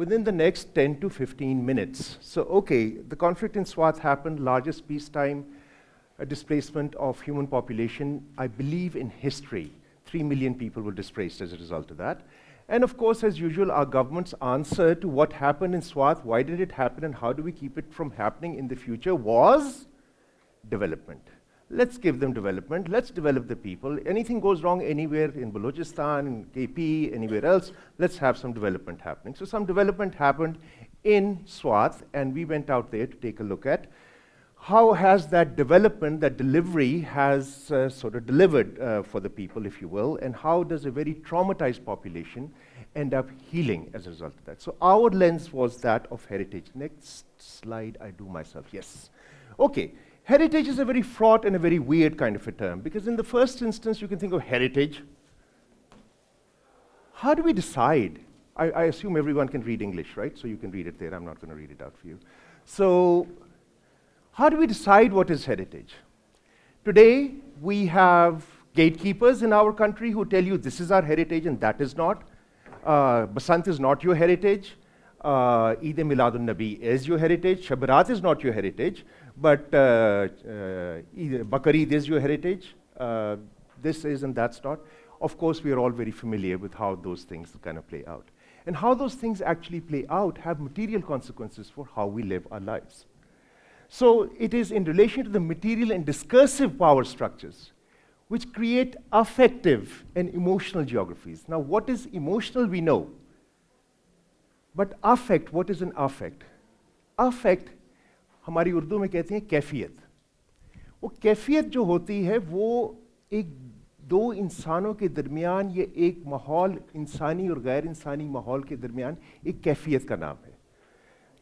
Within the next 10 to 15 minutes. So, okay, the conflict in Swat happened, largest peacetime displacement of human population, I believe, in history. 3 million people were displaced as a result of that. And of course, as usual, our government's answer to what happened in Swat, why did it happen, and how do we keep it from happening in the future, was development. Let's give them development, let's develop the people. Anything goes wrong anywhere in Balochistan, in KP, anywhere else, let's have some development happening. So some development happened in Swat, and we went out there to take a look at how has that development, that delivery has sort of delivered for the people, if you will, and how does a very traumatized population end up healing as a result of that. So our lens was that of heritage. Next slide, I do myself, yes. Okay. Heritage is a very fraught and a very weird kind of a term, because in the first instance, you can think of heritage. How do we decide? I assume everyone can read English, right? So you can read it there. I'm not going to read it out for you. So how do we decide what is heritage? Today, we have gatekeepers in our country who tell you this is our heritage and that is not. Basant is not your heritage. Eid Miladun Nabi is your heritage. Shabarat is not your heritage, but Bakar Eid is your heritage. This is and that's not. Of course, we are all very familiar with how those things kind of play out. And how those things actually play out have material consequences for how we live our lives. So it is in relation to the material and discursive power structures which create affective and emotional geographies. Now, what is emotional, we know. But affect, what is an affect? Affect, हमारी उर्दू में कहते हैं कैफियत. वो कैफियत जो होती है वो एक दो इंसानों के दरमियान या एक माहौल, इंसानी और गैर इंसानी माहौल के दरमियान एक कैफियत का नाम है.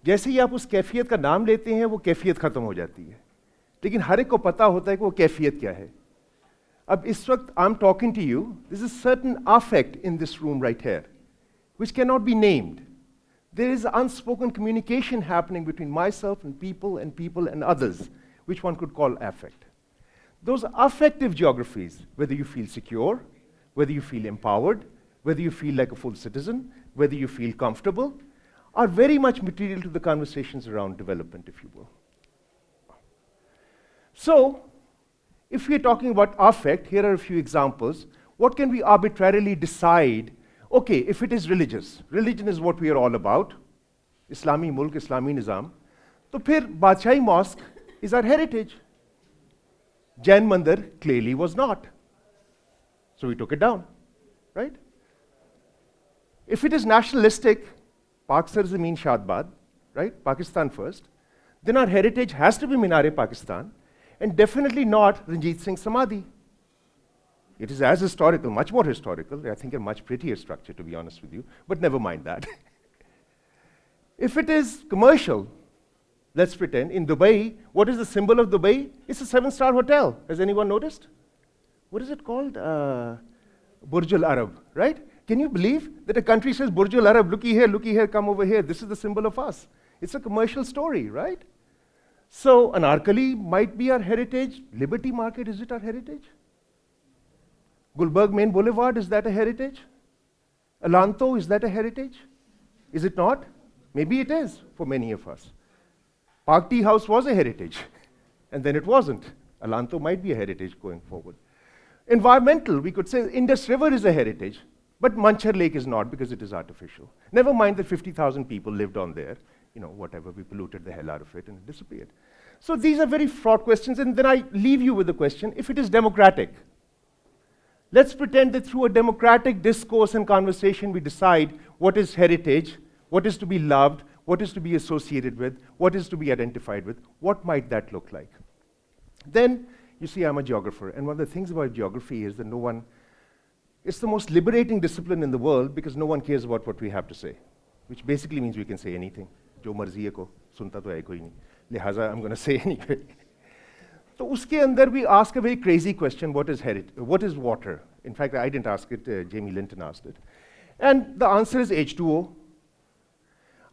जैसे ही आप उस कैफियत का नाम लेते हैं वो कैफियत ख़त्म हो जाती है. लेकिन हर एक को पता होता है कि वो कैफियत क्या है. अब इस वक्त I am talking to you, this is certain affect in this room right here, which cannot be named. There is unspoken communication happening between myself and people and others, which one could call affect. Those affective geographies, whether you feel secure, whether you feel empowered, whether you feel like a full citizen, whether you feel comfortable, are very much material to the conversations around development, if you will. So, if we're talking about affect, here are a few examples. What can we arbitrarily decide? Okay, if it is religious, religion is what we are all about, Islami mulk, Islami nizam, तो फिर Badshai mosque is our heritage. Jain Mandir clearly was not. So we took it down, right? If it is nationalistic, Pak Sar Zameen Shadbad, right? Pakistan first, then our heritage has to be Minar-e-Pakistan, and definitely not Ranjit Singh Samadhi. It is as historical, much more historical, I think a much prettier structure, to be honest with you, but never mind that. If it is commercial, let's pretend, in Dubai, what is the symbol of Dubai? It's a 7-star hotel. Has anyone noticed? What is it called? Burj Al Arab, right? Can you believe that a country says, Burj Al Arab, looky here, come over here, this is the symbol of us. It's a commercial story, right? So, Anarkali might be our heritage. Liberty Market, is it our heritage? Gulberg Main Boulevard, is that a heritage? Alanto, is that a heritage? Is it not? Maybe it is for many of us. Park Tea House was a heritage, and then it wasn't. Alanto might be a heritage going forward. Environmental, we could say Indus River is a heritage, but Manchar Lake is not because it is artificial. Never mind that 50,000 people lived on there. You know, whatever, we polluted the hell out of it and it disappeared. So these are very fraught questions, and then I leave you with the question, if it is democratic, let's pretend that through a democratic discourse and conversation we decide what is heritage, what is to be loved, what is to be associated with, what is to be identified with, what might that look like? Then, you see, I'm a geographer, and one of the things about geography is that it's the most liberating discipline in the world because no one cares about what we have to say, which basically means we can say anything. Jo marzi hai ko, sunta to hai koi nahi. Lihaza, I'm going to say anyway. So, uske andar we ask a very crazy question, what is water? In fact, I didn't ask it, Jamie Linton asked it. And the answer is H2O.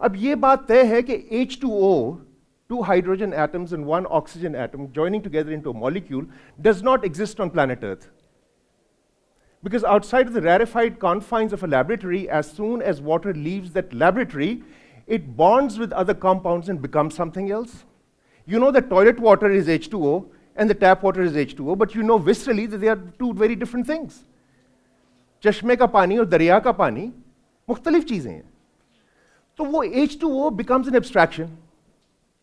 अब ये बात तय है कि H2O two hydrogen atoms and one oxygen atom joining together into a molecule does not exist on planet Earth. Because outside of the rarefied confines of a laboratory, as soon as water leaves that laboratory, it bonds with other compounds and becomes something else. You know that toilet water is H2O and the tap water is H2O, but you know viscerally that they are two very different things. चश्मे का पानी और दरिया का पानी मुख्तलिफ चीजें हैं. तो वो H2O becomes an abstraction,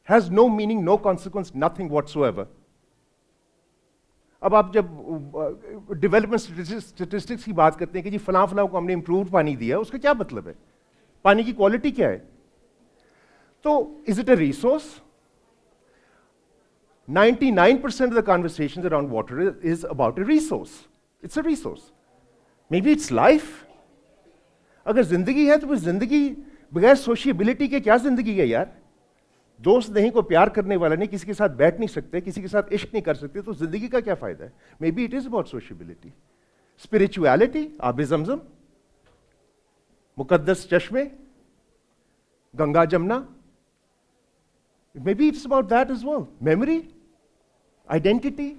has no meaning, no consequence, nothing whatsoever. अब आप जब डेवलपमेंट स्टैटिस्टिक्स की बात करते हैं कि जी फलां फलां को हमने इम्प्रूव्ड पानी दिया, उसका क्या मतलब है? पानी की क्वालिटी क्या है? तो is it a resource? 99% of the conversations around water is about a resource. It's a resource. Maybe it's life. अगर जिंदगी है तो फिर जिंदगी बगैर सोशिएबिलिटी के क्या जिंदगी है यार? दोस्त नहीं, को प्यार करने वाला नहीं, किसी के साथ बैठ नहीं सकते, किसी के साथ इश्क नहीं कर सकते, तो जिंदगी का क्या फायदा है? Maybe it is about sociability. Spirituality, आब ज़मज़म, मुकद्दस चश्मे, Ganga Jamuna. Maybe it's about that as well. Memory, identity,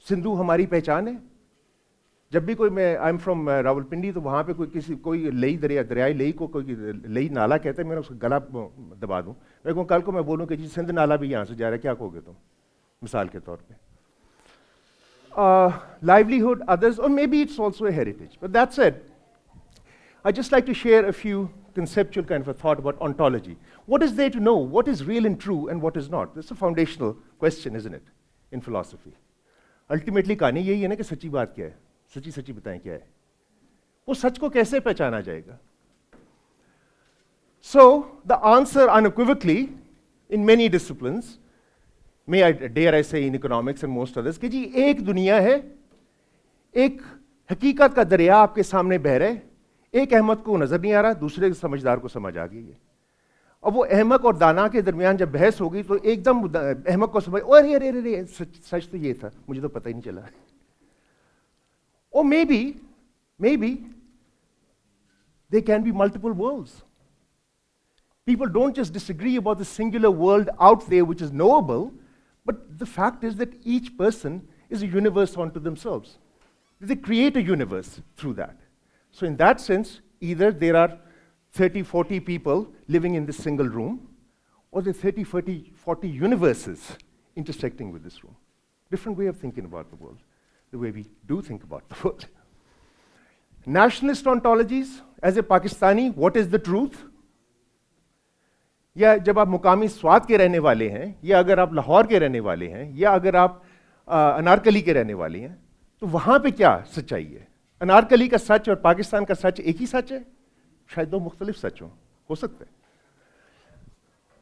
Sindhu हमारी पहचान है. जब भी कोई आई एम फ्रॉम रावलपिंडी, तो वहाँ पे कोई लई दरियाई लई को कोई लई नाला कहता है, मैं उसका गला दबा दूँ. मैं कहूँ कल को मैं बोलूँ कि जी सिंध नाला भी यहाँ से जा रहा है, क्या कहोगे तुम? मिसाल के तौर पे. Livelihood, others, or maybe it's also a heritage. But that said, I'd just like to share a few conceptual kind of a thought about ontology. What is there to know? What is real and true and what is not? That's a foundational question, isn't it, in philosophy? Ultimately, कहानी यही है ना कि सच्ची बात क्या है? सच्ची सच्ची बताएं क्या है? वो सच को कैसे पहचाना जाएगा? So, the answer unequivocally, in many disciplines, dare I say in economics and most others, कि जी एक दुनिया है, एक हकीकत का दरिया आपके सामने बह रहा है, एक अहमद को नजर नहीं आ रहा, दूसरे समझदार को समझ आ गई है. अब वो अहमक और दाना के दरमियान जब बहस होगी तो एकदम अहमक को समझ, अरे अरे अरे सच तो ये था, मुझे तो पता ही नहीं चला. Or maybe there can be multiple worlds. People don't just disagree about the singular world out there which is knowable, but the fact is that each person is a universe unto themselves. They create a universe through that. So in that sense, either there are 30, 40 people living in this single room, or there are 30, 40 universes intersecting with this room. Different way of thinking about the world, the way we do think about the world. Nationalist ontologies, as a Pakistani, what is the truth? या जब आप मुकामी स्वात के रहने वाले हैं, या अगर आप लाहौर के रहने वाले हैं, या अगर आप अनारकली के रहने वाले हैं, तो वहां पे क्या सच्चाई है? अनारकली का सच और पाकिस्तान का सच एक ही सच है? शायद दो मुख्तलिफ सच हो सकते हैं.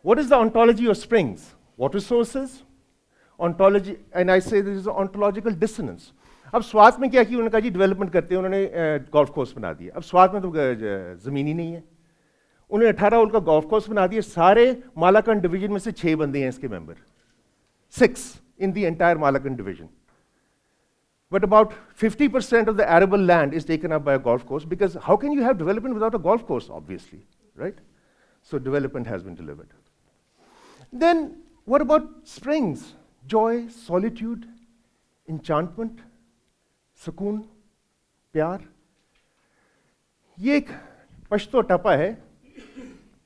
What is the ontology of springs? Water sources? Ontology, and I say there is an ontological dissonance. अब स्वात में क्या किया? उन्होंने कहा जी डेवलपमेंट करते हैं, उन्होंने गोल्फ कोर्स बना दिया. अब स्वात में तो जमीन ही नहीं है. उन्होंने 18 होल का गोल्फ कोर्स बना दिया. सारे मालाकंड डिवीजन में से 6 बंदे हैं इसके member. 6 in the entire Malakan division. But about 50% of the arable land is taken up by a golf course, because how can you have development without a golf course, obviously, right? So development has been delivered. Then what about springs? Joy, solitude, enchantment, sukoon, प्यार. ये एक पश्तो टपा है.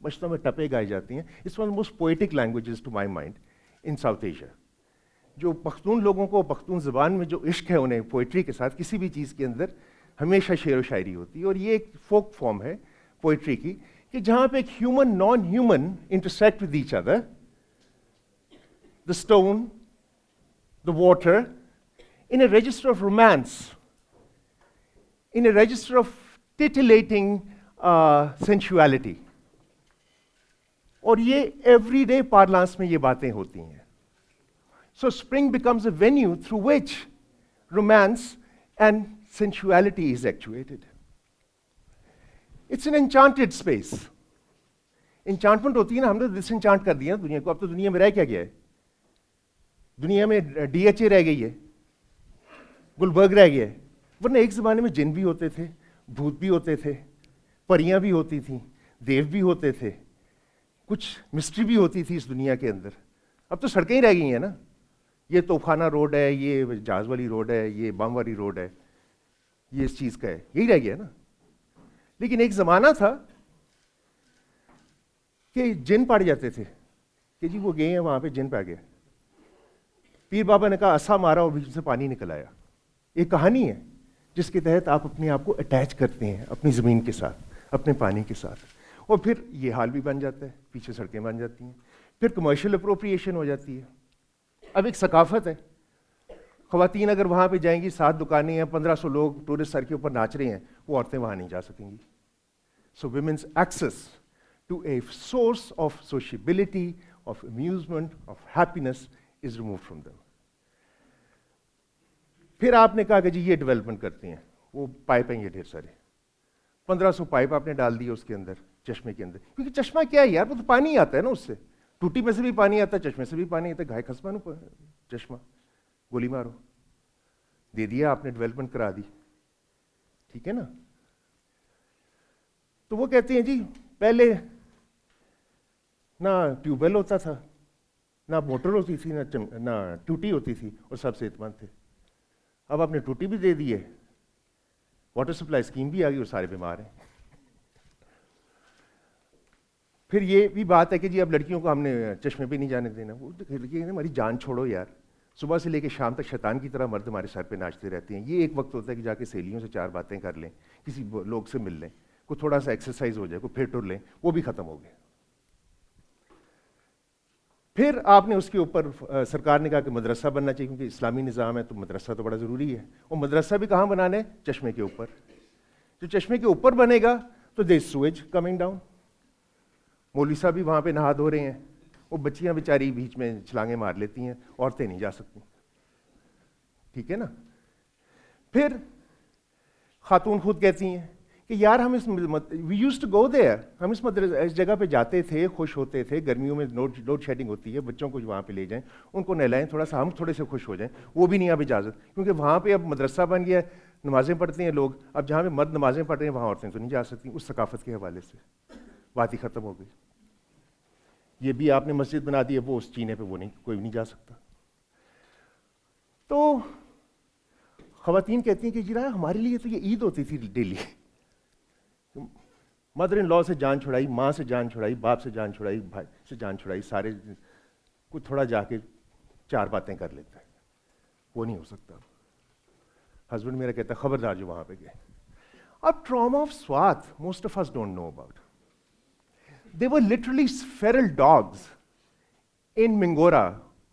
पश्तो में टपे गाई जाती हैं. It's one of the most poetic languages to my mind in South Asia. जो पख्तून लोगों को पख्तून ज़बान में जो इश्क है उन्हें पोइट्री के साथ, किसी भी चीज़ के अंदर हमेशा शेर व शायरी होती है. और ये एक फोक फॉर्म है पोइट्री की कि जहाँ पे एक human non human intersect with each other. The stone, the water, in a register of romance, in a register of titillating sensuality. और ये एवरीडे पार्लांस में ये बातें होती हैं. So spring becomes a venue through which romance and sensuality is actuated. It's an enchanted space. Enchantment होती है ना, हमने disenchant कर दिया दुनिया को. अब तो दुनिया में रह क्या गया है? दुनिया में DHA रह गई है, गुलबर्ग रह गया है. वरना एक ज़माने में जिन भी होते थे, भूत भी होते थे, परियां भी होती थीं, देव भी होते थे. कुछ मिस्ट्री भी होती थी इस दुनिया के अंदर। अब तो सड़कें ही रह गई हैं ना, ये तोफखाना रोड है, ये जहाज वाली रोड है, ये बम वाली रोड है, ये इस चीज़ का है, यही रह गया ना। लेकिन एक ज़माना था कि जिन पड़ जाते थे कि जी वो गए हैं वहाँ पे, जिन पा गया। पीर बाबा ने कहा असा मारा और बीच से पानी निकल आया। एक कहानी है जिसके तहत आप अपने आप को अटैच करते हैं अपनी ज़मीन के साथ, अपने पानी के साथ, और फिर ये हाल भी बन जाता है, पीछे सड़कें बन जाती हैं, फिर कमर्शियल अप्रोप्रिएशन हो जाती है। अब एक सकाफत है, ख़वातीन अगर वहाँ पे जाएंगी, 7 दुकानें हैं, 1500 लोग टूरिस्ट सर के ऊपर नाच रहे हैं, वो औरतें वहाँ नहीं जा सकेंगी। सो women's access to a source of sociability, of amusement, of happiness is removed from them. फिर आपने कहा कि जी ये डेवलपमेंट करते हैं, वो पाइप हैं ये ढेर सारे, 1500 पाइप आपने डाल दिए उसके अंदर, चश्मे के अंदर। क्योंकि चश्मा क्या है यार, वो तो पानी आता है ना उससे, टूटी में से भी पानी आता है, चश्मे से भी पानी आता है, घाय खसमा चश्मा, गोली मारो, दे दिया आपने, डेवलपमेंट करा दी, ठीक है ना। तो वो कहते हैं जी पहले ना ट्यूबवेल होता था, ना मोटर होती थी, ना टूटी होती थी, और सब सेहतमंद थे। अब आपने टूटी भी दे दी है, वाटर सप्लाई स्कीम भी आ गई और सारे बीमार हैं। फिर ये भी बात है कि जी अब लड़कियों को हमने चश्मे पे नहीं जाने देना। वो लड़की हमारी जान छोड़ो यार, सुबह से लेकर शाम तक शैतान की तरह मर्द हमारे सर पे नाचते रहते हैं। ये एक वक्त होता है कि जाके सहेलियों से 4 बातें कर लें, किसी लोग से मिल लें, कोई थोड़ा सा एक्सरसाइज हो जाए, कोई फिर टुर लें, वो भी खत्म हो गया। फिर आपने उसके ऊपर सरकार ने कहा कि मदरसा बनना चाहिए, क्योंकि इस्लामी निज़ाम है तो मदरसा तो बड़ा ज़रूरी है। और मदरसा भी कहाँ बनाना है? चश्मे के ऊपर। जो चश्मे के ऊपर बनेगा तो देयर सुएज कमिंग डाउन। मौलवी साहब भी वहाँ पे नहा धो रहे हैं, वो बच्चियाँ बेचारी बीच में छलांगे मार लेती हैं, औरतें नहीं जा सकती, ठीक है ना। फिर खातून खुद कहती हैं कि यार हम we used to go there, हम इस जगह पे जाते थे, खुश होते थे, गर्मियों में लोड शेडिंग होती है, बच्चों को वहाँ पे ले जाएं, उनको नहलाएं, थोड़ा सा हम थोड़े से खुश हो जाएं, वो भी नहीं अब इजाज़त, क्योंकि वहाँ पे अब मदरसा बन गया, नमाजें पढ़ते हैं लोग। अब जहाँ पे मर्द नमाजें पढ़ रहे हैं वहाँ औरतें तो नहीं जा सकती, उस सकाफत के हवाले से बात ही ख़त्म हो गई। ये भी आपने मस्जिद बना दी है, वो उस चीने पे वो नहीं, कोई नहीं जा सकता। तो ख़वातीन कहती हैं कि जी हमारे लिए तो ये ईद होती थी डेली। मदर इन लॉ से जान छुड़ाई, माँ से जान छुड़ाई, बाप से जान छुड़ाई, भाई से जान छुड़ाई, सारे कुछ थोड़ा जाके 4 बातें कर लेता है, वो नहीं हो सकता। हस्बैंड मेरा कहता है खबरदार जो वहाँ पे गए। अब trauma of Swat most of us don't know about. They were literally feral dogs in Mingora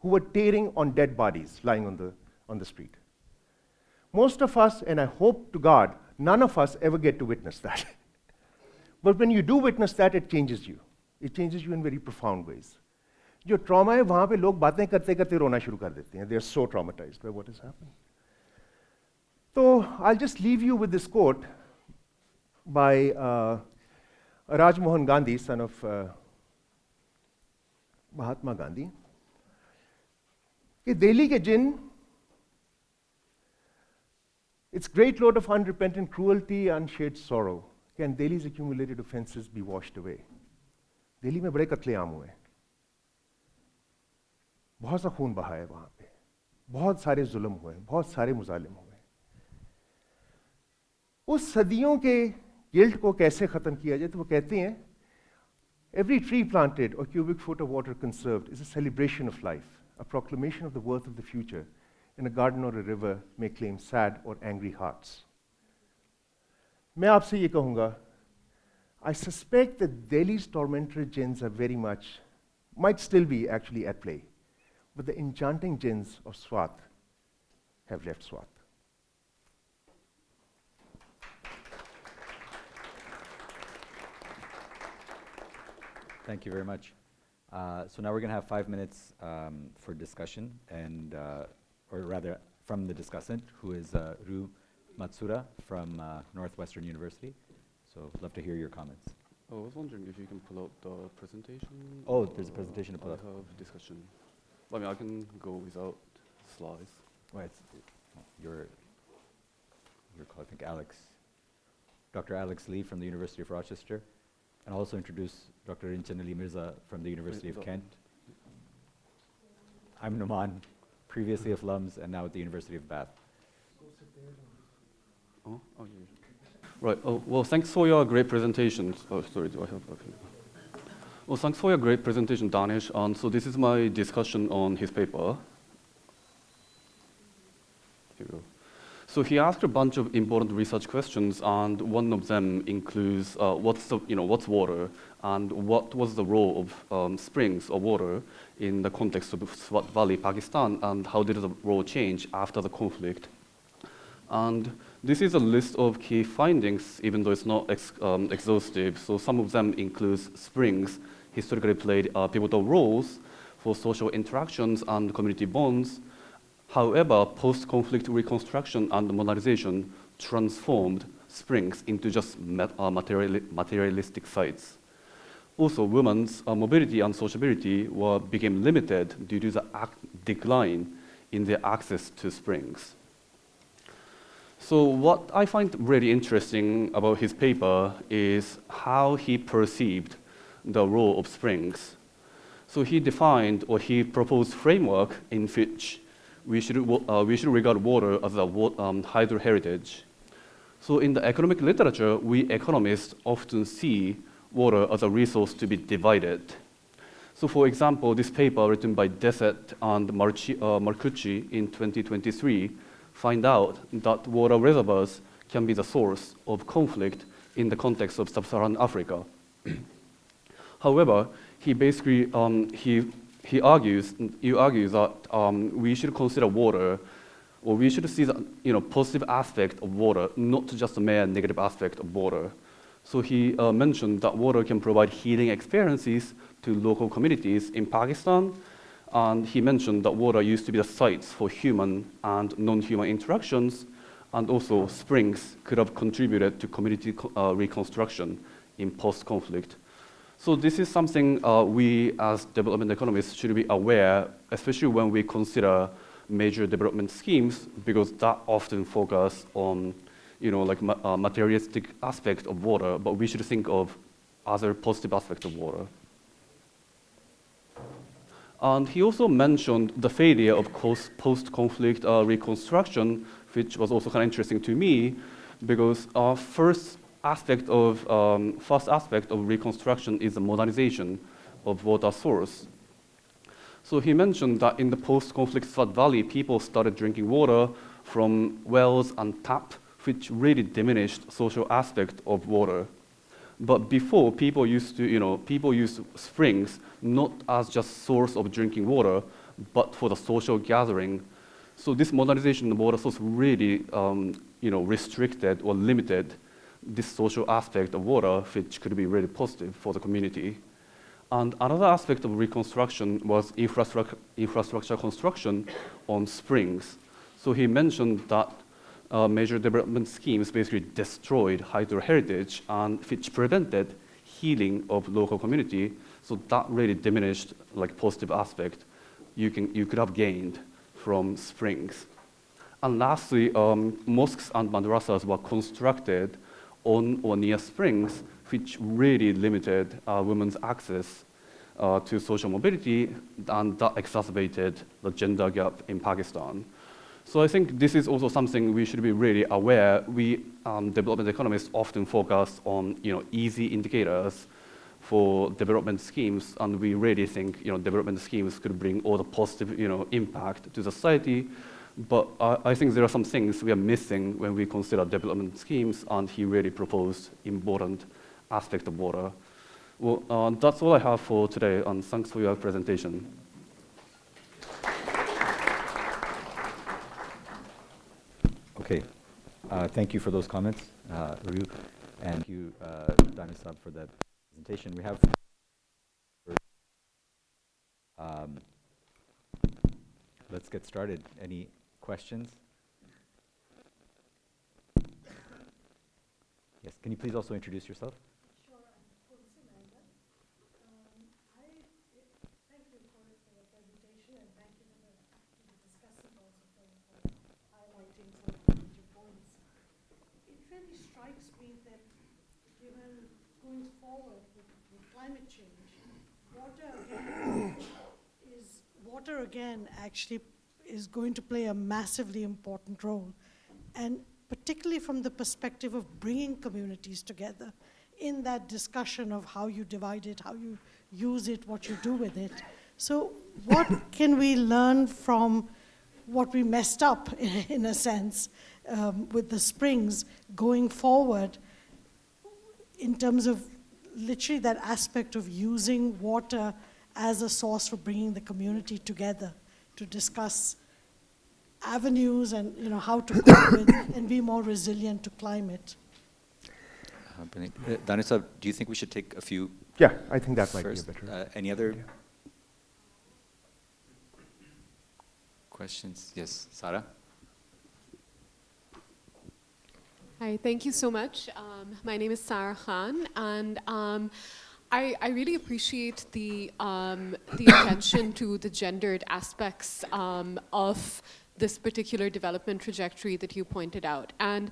who were tearing on dead bodies lying on the street. Most of us, and I hope to God, none of us ever get to witness that. But when you do witness that, it changes you. It changes you in very profound ways. जो trauma है वहाँ पे लोग बातें करते करते रोना शुरू कर देते हैं. They are so traumatized by what has happened. So I'll just leave you with this quote by Rajmohan Gandhi, son of Mahatma Gandhi, कि दिल्ली के जिन, its great load of unrepentant cruelty, unshared sorrow, can Delhi's accumulated offenses be washed away? Delhi में बड़े कत्लेआम हुए, बहुत सा खून बहा है वहाँ पे, बहुत सारे जुल्म हुए, बहुत सारे मुजालिम हुए। उस सदियों के गिल्ट को कैसे खत्म किया जाए? तो वो कहते हैं every tree planted or cubic foot of water conserved is a celebration of life, a proclamation of the worth of the future, and a garden or a river may claim sad or angry hearts. मैं आपसे ये कहूँगा, I suspect that Delhi's tormented jinns are very much, might still be actually at play, but the enchanting jinns of Swat have left Swat. Thank you very much. So now we're going to have 5 minutes for discussion, and or rather from the discussant, who is Matsuura from Northwestern University. So I'd love to hear your comments. Oh, I was wondering if you can pull up the presentation. Oh, there's a presentation to pull up. I have discussion. I mean, I can go without slides. Well, it's your call, I think Alex, Dr. Alex Lee from the University of Rochester. And I'll also introduce Dr. Rinchan Mirza from the University of Kent. I'm Noaman, previously of LUMS and now at the University of Bath. Oh, yeah. Right. Oh, well, thanks for your great presentation. Oh, sorry, do I have? Okay. Well, thanks for your great presentation, Daanish. So this is my discussion on his paper. Here we go. So he asked a bunch of important research questions, and one of them includes what's water, and what was the role of springs or water in the context of Swat Valley, Pakistan, and how did the role change after the conflict? And this is a list of key findings, even though it's not exhaustive. So some of them include springs historically played pivotal roles for social interactions and community bonds. However, post-conflict reconstruction and modernization transformed springs into just materialistic sites. Also, women's mobility and sociability became limited due to the decline in their access to springs. So what I find really interesting about his paper is how he perceived the role of springs. So he defined, or he proposed framework in which we should regard water as a hydro heritage. So in the economic literature, we economists often see water as a resource to be divided. So for example, this paper written by Deset and Marcucci in 2023 find out that water reservoirs can be the source of conflict in the context of sub-Saharan Africa. However, he basically he argues that we should consider water, or we should see the positive aspect of water, not just the mere negative aspect of water. So he mentioned that water can provide healing experiences to local communities in Pakistan, and he mentioned that water used to be the sites for human and non-human interactions, and also springs could have contributed to community reconstruction in post-conflict. So this is something we as development economists should be aware, especially when we consider major development schemes, because that often focus on materialistic aspect of water, but we should think of other positive aspects of water. And he also mentioned the failure of post-conflict reconstruction, which was also kind of interesting to me, because our first aspect of reconstruction is the modernization of water source. So he mentioned that in the post-conflict Swat Valley, people started drinking water from wells and tap, which really diminished social aspect of water. But before, people used springs not as just source of drinking water, but for the social gathering. So this modernization of water source really, restricted or limited this social aspect of water, which could be really positive for the community. And another aspect of reconstruction was infrastructure construction on springs. So he mentioned that major development schemes basically destroyed hydro heritage, and which prevented healing of local community. So that really diminished positive aspect you could have gained from springs. And lastly, mosques and madrasas were constructed on or near springs, which really limited women's access to social mobility, and that exacerbated the gender gap in Pakistan. So I think this is also something we should be really aware. We development economists often focus on easy indicators for development schemes, and we really think development schemes could bring all the positive impact to society. But I think there are some things we are missing when we consider development schemes, and he really proposed important aspect of water. Well, that's all I have for today, and thanks for your presentation. Okay, thank you for those comments, Ryu, and thank you, Daanish, for that presentation. We have let's get started. Any questions? Yes, can you please also introduce yourself? Sure, I'm Samantha. Thank you for the presentation, and thank you to the discussant also for highlighting some of the major points. It really strikes me that given going forward with change, water again actually is going to play a massively important role. And particularly from the perspective of bringing communities together in that discussion of how you divide it, how you use it, what you do with it. So what can we learn from what we messed up, in a sense, with the springs going forward in terms of literally that aspect of using water as a source for bringing the community together to discuss avenues and how to cope with and be more resilient to climate. Daanish, do you think we should take a few? Yeah, I think that might first? be a better. Any other questions? Yes, Sarah? Hi, thank you so much. My name is Sarah Khan, and I really appreciate the attention to the gendered aspects of this particular development trajectory that you pointed out. And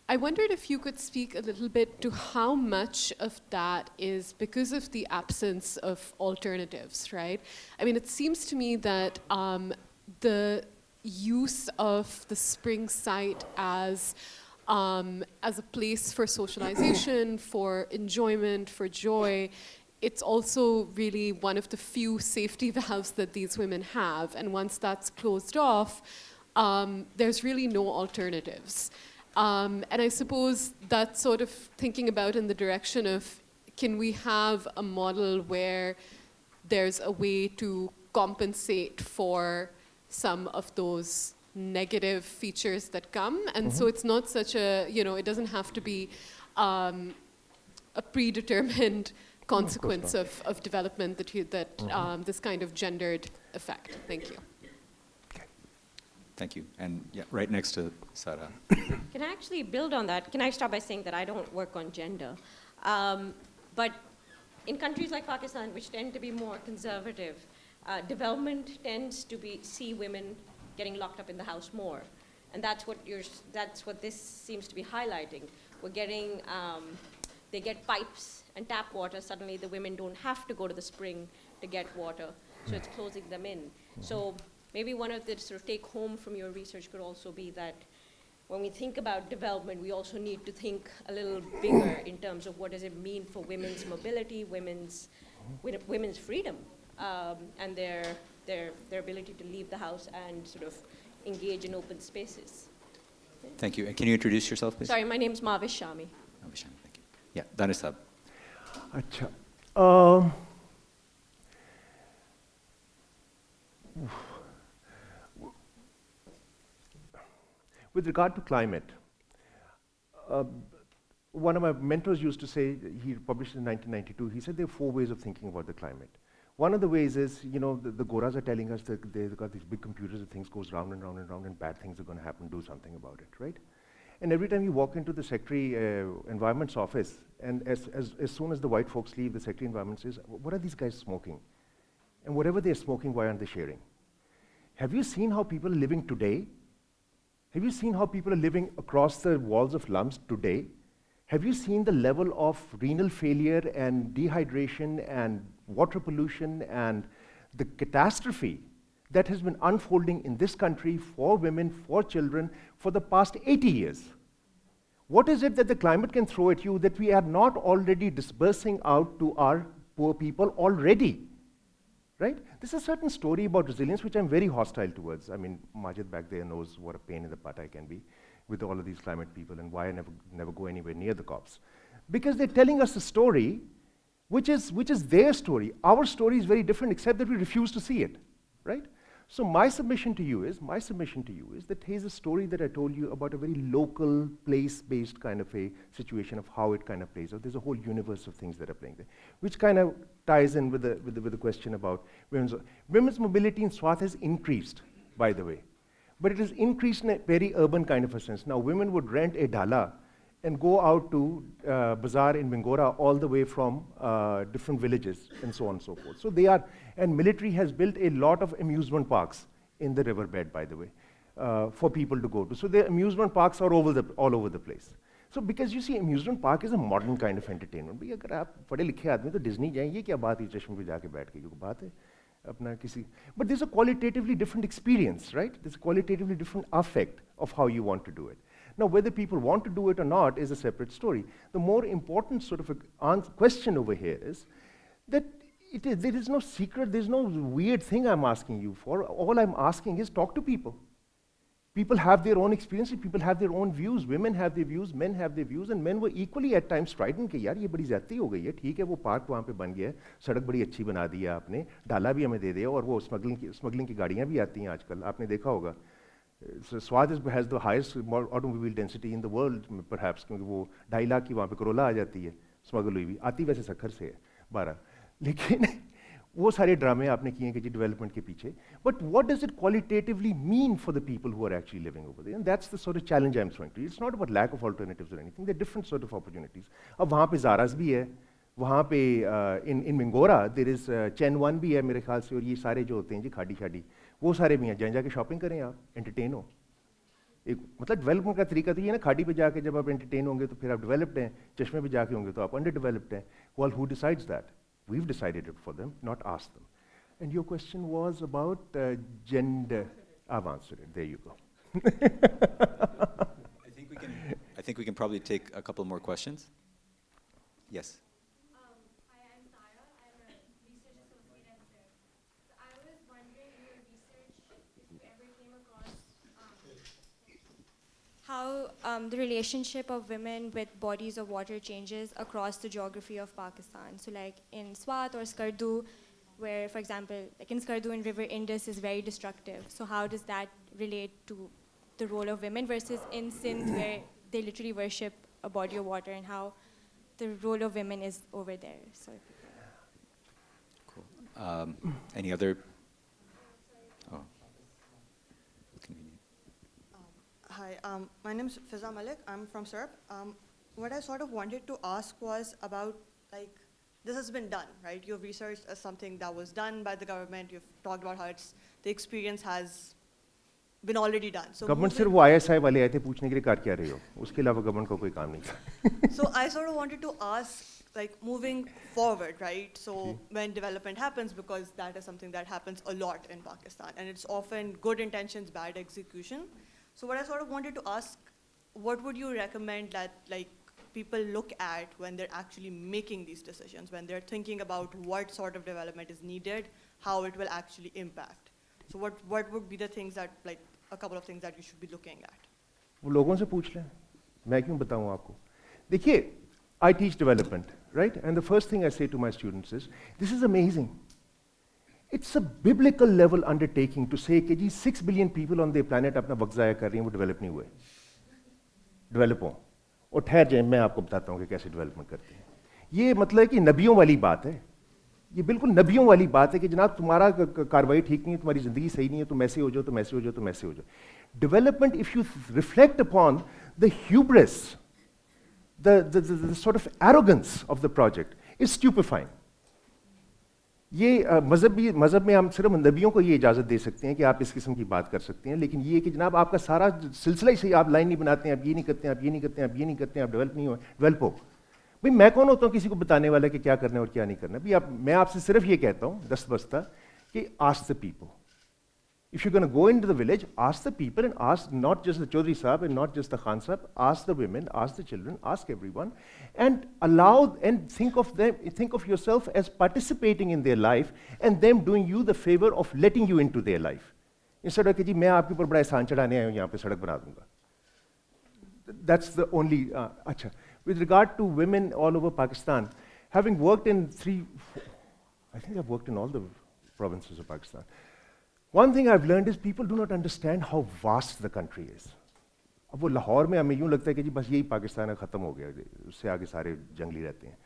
I wondered if you could speak a little bit to how much of that is because of the absence of alternatives, right? I mean, it seems to me that the use of the spring site as a place for socialization, for enjoyment, for joy, it's also really one of the few safety valves that these women have. And once that's closed off, there's really no alternatives. And I suppose that's sort of thinking about in the direction of, can we have a model where there's a way to compensate for some of those negative features that come? And so it's not such a, it doesn't have to be a predetermined consequence of development that this kind of gendered effect. Thank you. Thank you. And yeah, right next to Sarah. Can I actually build on that? Can I start by saying that I don't work on gender? But in countries like Pakistan, which tend to be more conservative, development tends to see women getting locked up in the house more. And that's what this seems to be highlighting. We're getting, they get pipes and tap water. Suddenly the women don't have to go to the spring to get water. So it's closing them in. So maybe one of the sort of take home from your research could also be that when we think about development, we also need to think a little bigger in terms of what does it mean for women's mobility, women's freedom, and their ability to leave the house and sort of engage in open spaces. Thank you. And can you introduce yourself, please? Sorry, my name's Mavish Shami. Mavish Shami, thank you. Yeah, Daanish Saab. Acha. With regard to climate, one of my mentors used to say, he published in 1992, he said there are 4 ways of thinking about the climate. One of the ways is, the Goras are telling us that they've got these big computers and things goes round and round and round and bad things are going to happen, do something about it, right? And every time you walk into the Secretary Environment's office, and as soon as the white folks leave, the Secretary Environment says, what are these guys smoking? And whatever they're smoking, why aren't they sharing? Have you seen how people are living today? Have you seen how people are living across the walls of slums today? Have you seen the level of renal failure and dehydration and water pollution and the catastrophe that has been unfolding in this country for women, for children, for the past 80 years? What is it that the climate can throw at you that we are not already dispersing out to our poor people already? Right? There's a certain story about resilience which I'm very hostile towards. I mean, Majid back there knows what a pain in the butt I can be with all of these climate people and why I never go anywhere near the cops. Because they're telling us a story which is their story. Our story is very different, except that we refuse to see it, right? So my submission to you is that here's a story that I told you about a very local, place-based kind of a situation of how it kind of plays out. There's a whole universe of things that are playing there, which kind of ties in with the question about women's mobility in Swat has increased, by the way. But it has increased in a very urban kind of a sense. Now, women would rent a dhala and go out to bazaar in Mingora all the way from different villages and so on and so forth. So they are, and military has built a lot of amusement parks in the riverbed, by the way, for people to go to. So the amusement parks are all over the place. So because you see, amusement park is a modern kind of entertainment. भाई अगर आप पढ़े लिखे आदमी तो Disney जाएं, ये क्या बात है चश्मे पे जाके बैठ के, क्योंकि बात है अपना किसी. But there's a qualitatively different experience, right? There's a qualitatively different affect of how you want to do it. Now, whether people want to do it or not is a separate story. The more important sort of a question over here is that there is no secret, there's no weird thing I'm asking you for. All I'm asking is talk to people. People have their own experiences, people have their own views, women have their views, men have their views, and men were equally at times strident कि यार ये बड़ी ज़्यादती हो गई है, ठीक है वो पार्क वहाँ पे बन गया है, सड़क बड़ी अच्छी बना दी है आपने, डाला भी हमें दे दिया, और वो स्मगलिंग की गाड़ियाँ भी आती हैं आजकल, आपने देखा होगा. So Swat has the highest automobile density in the world, perhaps, क्योंकि वो 2.5 लाख की वहाँ पे करोला आ जाती है, स्मगल हुई भी, आती वैसे सखर से है 12. लेकिन वो सारे ड्रामे आपने किए कि जी डेवलपमेंट के पीछे. But what does it qualitatively mean for the people who are actually living over there? And that's the sort of challenge I'm throwing to you. It's not about lack of alternatives or anything. There are different sort of opportunities. अब वहाँ पे ज़ारास भी है, वहाँ पे in Mingora there is Chen 1 भी है मेरे ख्याल से, और ये सारे जो होते हैं जी खाड़ी शाड़ी, वो सारे भी हैं. जहाँ जाके शॉपिंग करें आप, एंटरटेन हो. एक मतलब डेवलपमेंट का तरीका तो ये ना, खाड़ी पे जाके जब आप एंटरटेन होंगे तो फिर आप डेवलप्ड हैं, चश्मे पे जाके होंगे तो आप अंडर डेवलप्ड हैं. Well, who decides that? We've decided it for them, not asked them. And your question was about gender. I've answered it. There you go. I think we can probably take a couple more questions. Yes. Hi, I'm Sarah. I'm a research associate at SIR. So I was wondering in your research if you ever came across how the relationship of women with bodies of water changes across the geography of Pakistan. So like in Swat or Skardu, where, for example, like in Skardu in River Indus is very destructive. So how does that relate to the role of women versus in Sindh, where they literally worship a body of water, and how the role of women is over there? So. Cool. Any other? Oh. Hi, my name is Fiza Malik. I'm from SERP. What I sort of wanted to ask was about, like, this has been done, right? You've researched as something that was done by the government. You've talked about how the experience has been already done. So government सिर्फ वो ISI वाले आए थे पूछने के लिए कर क्या रहे हो, उसके अलावा government को कोई काम नहीं था. So I sort of wanted to ask, like, moving forward, right? So when development happens, because that is something that happens a lot in Pakistan, and it's often good intentions, bad execution. So what I sort of wanted to ask, what would you recommend that, like, people look at when they're actually making these decisions, when they're thinking about what sort of development is needed, how it will actually impact? So what would be the things that, like, a couple of things that you should be looking at? वो लोगों से पूछ लें, मैं क्यों बताऊँ आपको? देखिए, I teach development, right? And the first thing I say to my students is, this is amazing. It's a biblical level undertaking to say कि जी 6 billion people on the planet अपना वक्त ज़ाया कर रही हैं, वो develop नहीं हुए. Develop हो. और ठहर जाए, मैं आपको बताता हूँ कि कैसे डेवलपमेंट करते हैं. ये मतलब है कि नबियों वाली बात है. ये बिल्कुल नबियों वाली बात है कि जनाब तुम्हारा कार्रवाई ठीक नहीं है, तुम्हारी ज़िंदगी सही नहीं है, तुम ऐसे हो जाओ, तुम ऐसे हो जाओ, तुम ऐसे हो जाओ. Development, if you reflect upon the hubris, the sort of arrogance of the project, is stupefying. ये मज़हब में हम सिर्फ नबियों को ये इजाज़त दे सकते हैं कि आप इस किस्म की बात कर सकते हैं, लेकिन ये कि जनाब आपका सारा सिलसिला ही सही, आप लाइन नहीं बनाते हैं, आप ये नहीं करते हैं, आप ये नहीं करते हैं, आप ये नहीं करते हैं, आप डेवलप नहीं हो, डेवलप हो. भाई मैं कौन होता हूँ किसी को बताने वाला कि क्या करना है और क्या नहीं करना. भाई मैं आपसे सिर्फ ये कहता हूँ दस्तबस्ता कि ask the people. If you're going to go into the village, ask the people, and ask not just the Chaudhry Sahab and not just the Khan Sahab, ask the women, ask the children, ask everyone, and allow and think of yourself as participating in their life and them doing you the favor of letting you into their life. Instead of कि जी मैं आपके ऊपर बड़ा एहसान चढ़ाने आया हूँ यहाँ पे सड़क बना दूँगा. That's the only. अच्छा. With regard to women all over Pakistan, having worked in I think I've worked in all the provinces of Pakistan. One thing I've learned is people do not understand how vast the country is. अब वो लाहौर में हमें यूँ लगता है कि जी बस यही पाकिस्तान है, ख़त्म हो गया, उससे आगे सारे जंगली रहते हैं.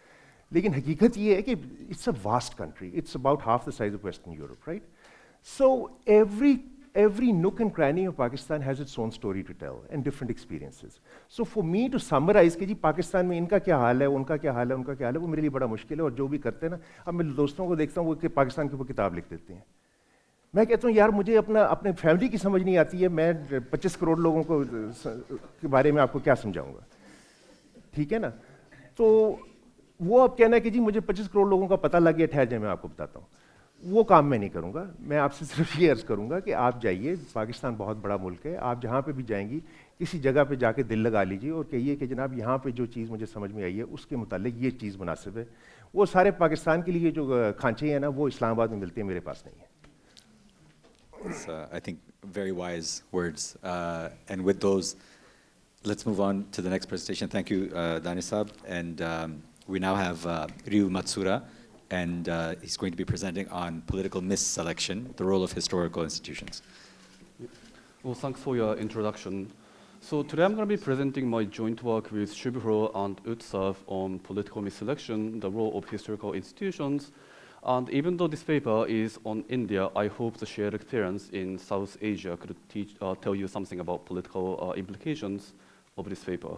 लेकिन हकीकत ये है कि it's a vast country. It's about half the size of Western Europe, right? So every nook and cranny of Pakistan has its own story to tell and different experiences. So for me to summarize कि जी पाकिस्तान में इनका क्या हाल है, उनका क्या हाल है, उनका क्या हाल है, वो मेरे लिए बड़ा मुश्किल है. और जो भी करते हैं ना, अब मैं दोस्तों को देखता हूँ वो कि पाकिस्तान के ऊपर किताब लिख देते हैं. मैं कहता हूँ यार मुझे अपने फैमिली की समझ नहीं आती है, मैं 25 करोड़ लोगों को के बारे में आपको क्या समझाऊंगा. ठीक है ना? तो वो अब कहना है कि जी मुझे 25 करोड़ लोगों का पता लग गया, ठहर जाए मैं आपको बताता हूँ। वो काम मैं नहीं करूँगा। मैं आपसे सिर्फ ये अर्ज़ करूँगा कि आप जाइए, पाकिस्तान बहुत बड़ा मुल्क है, आप जहाँ पे भी जाएंगी किसी जगह पे जाके दिल लगा लीजिए और कहिए कि जनाब यहाँ पे जो चीज़ मुझे समझ में आई है उसके मुतालिक ये चीज़ मुनासिब है। वो सारे पाकिस्तान के लिए जो खांचे हैं ना, वो इस्लामाबाद में मिलते हैं, मेरे पास नहीं है। It's, I think, very wise words. And with those, let's move on to the next presentation. Thank you, Daanish Saab. And we now have Ryu Matsuura, and he's going to be presenting on political misselection, the role of historical institutions. Well, thanks for your introduction. So today I'm going to be presenting my joint work with Shubhro and Utsav on political misselection, the role of historical institutions. And even though this paper is on India, I hope the shared experience in South Asia could tell you something about political implications of this paper.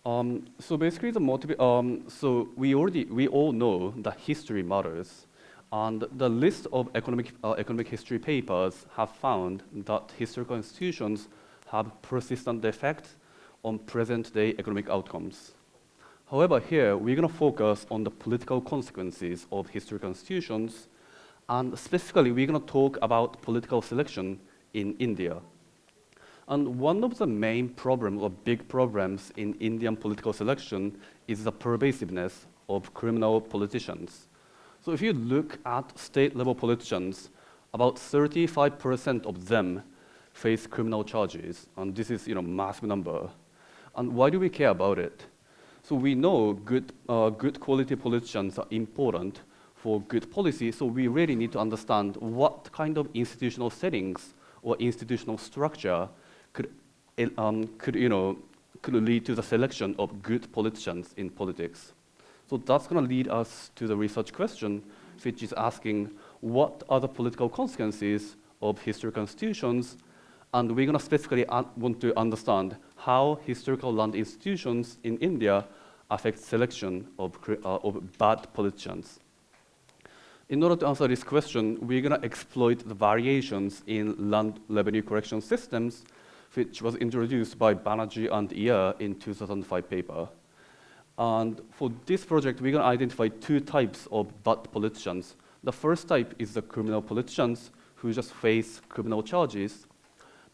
So basically, so we all know that history matters, and the list of economic history papers have found that historical institutions have persistent effects on present-day economic outcomes. However, here we're going to focus on the political consequences of historical institutions, and specifically we're going to talk about political selection in India. And one of the main problems or big problems in Indian political selection is the pervasiveness of criminal politicians. So if you look at state-level politicians, about 35% of them face criminal charges, and this is a massive number. And why do we care about it? So we know good quality politicians are important for good policy, so we really need to understand what kind of institutional settings or institutional structure could lead to the selection of good politicians in politics. So that's going to lead us to the research question, which is asking what are the political consequences of historical institutions, and we're going to specifically want to understand how historical land institutions in India affect selection of bad politicians. In order to answer this question, we're going to exploit the variations in land revenue collection systems, which was introduced by Banerjee and Iyer in 2005 paper. And for this project, we're going to identify two types of bad politicians. The first type is the criminal politicians who just face criminal charges.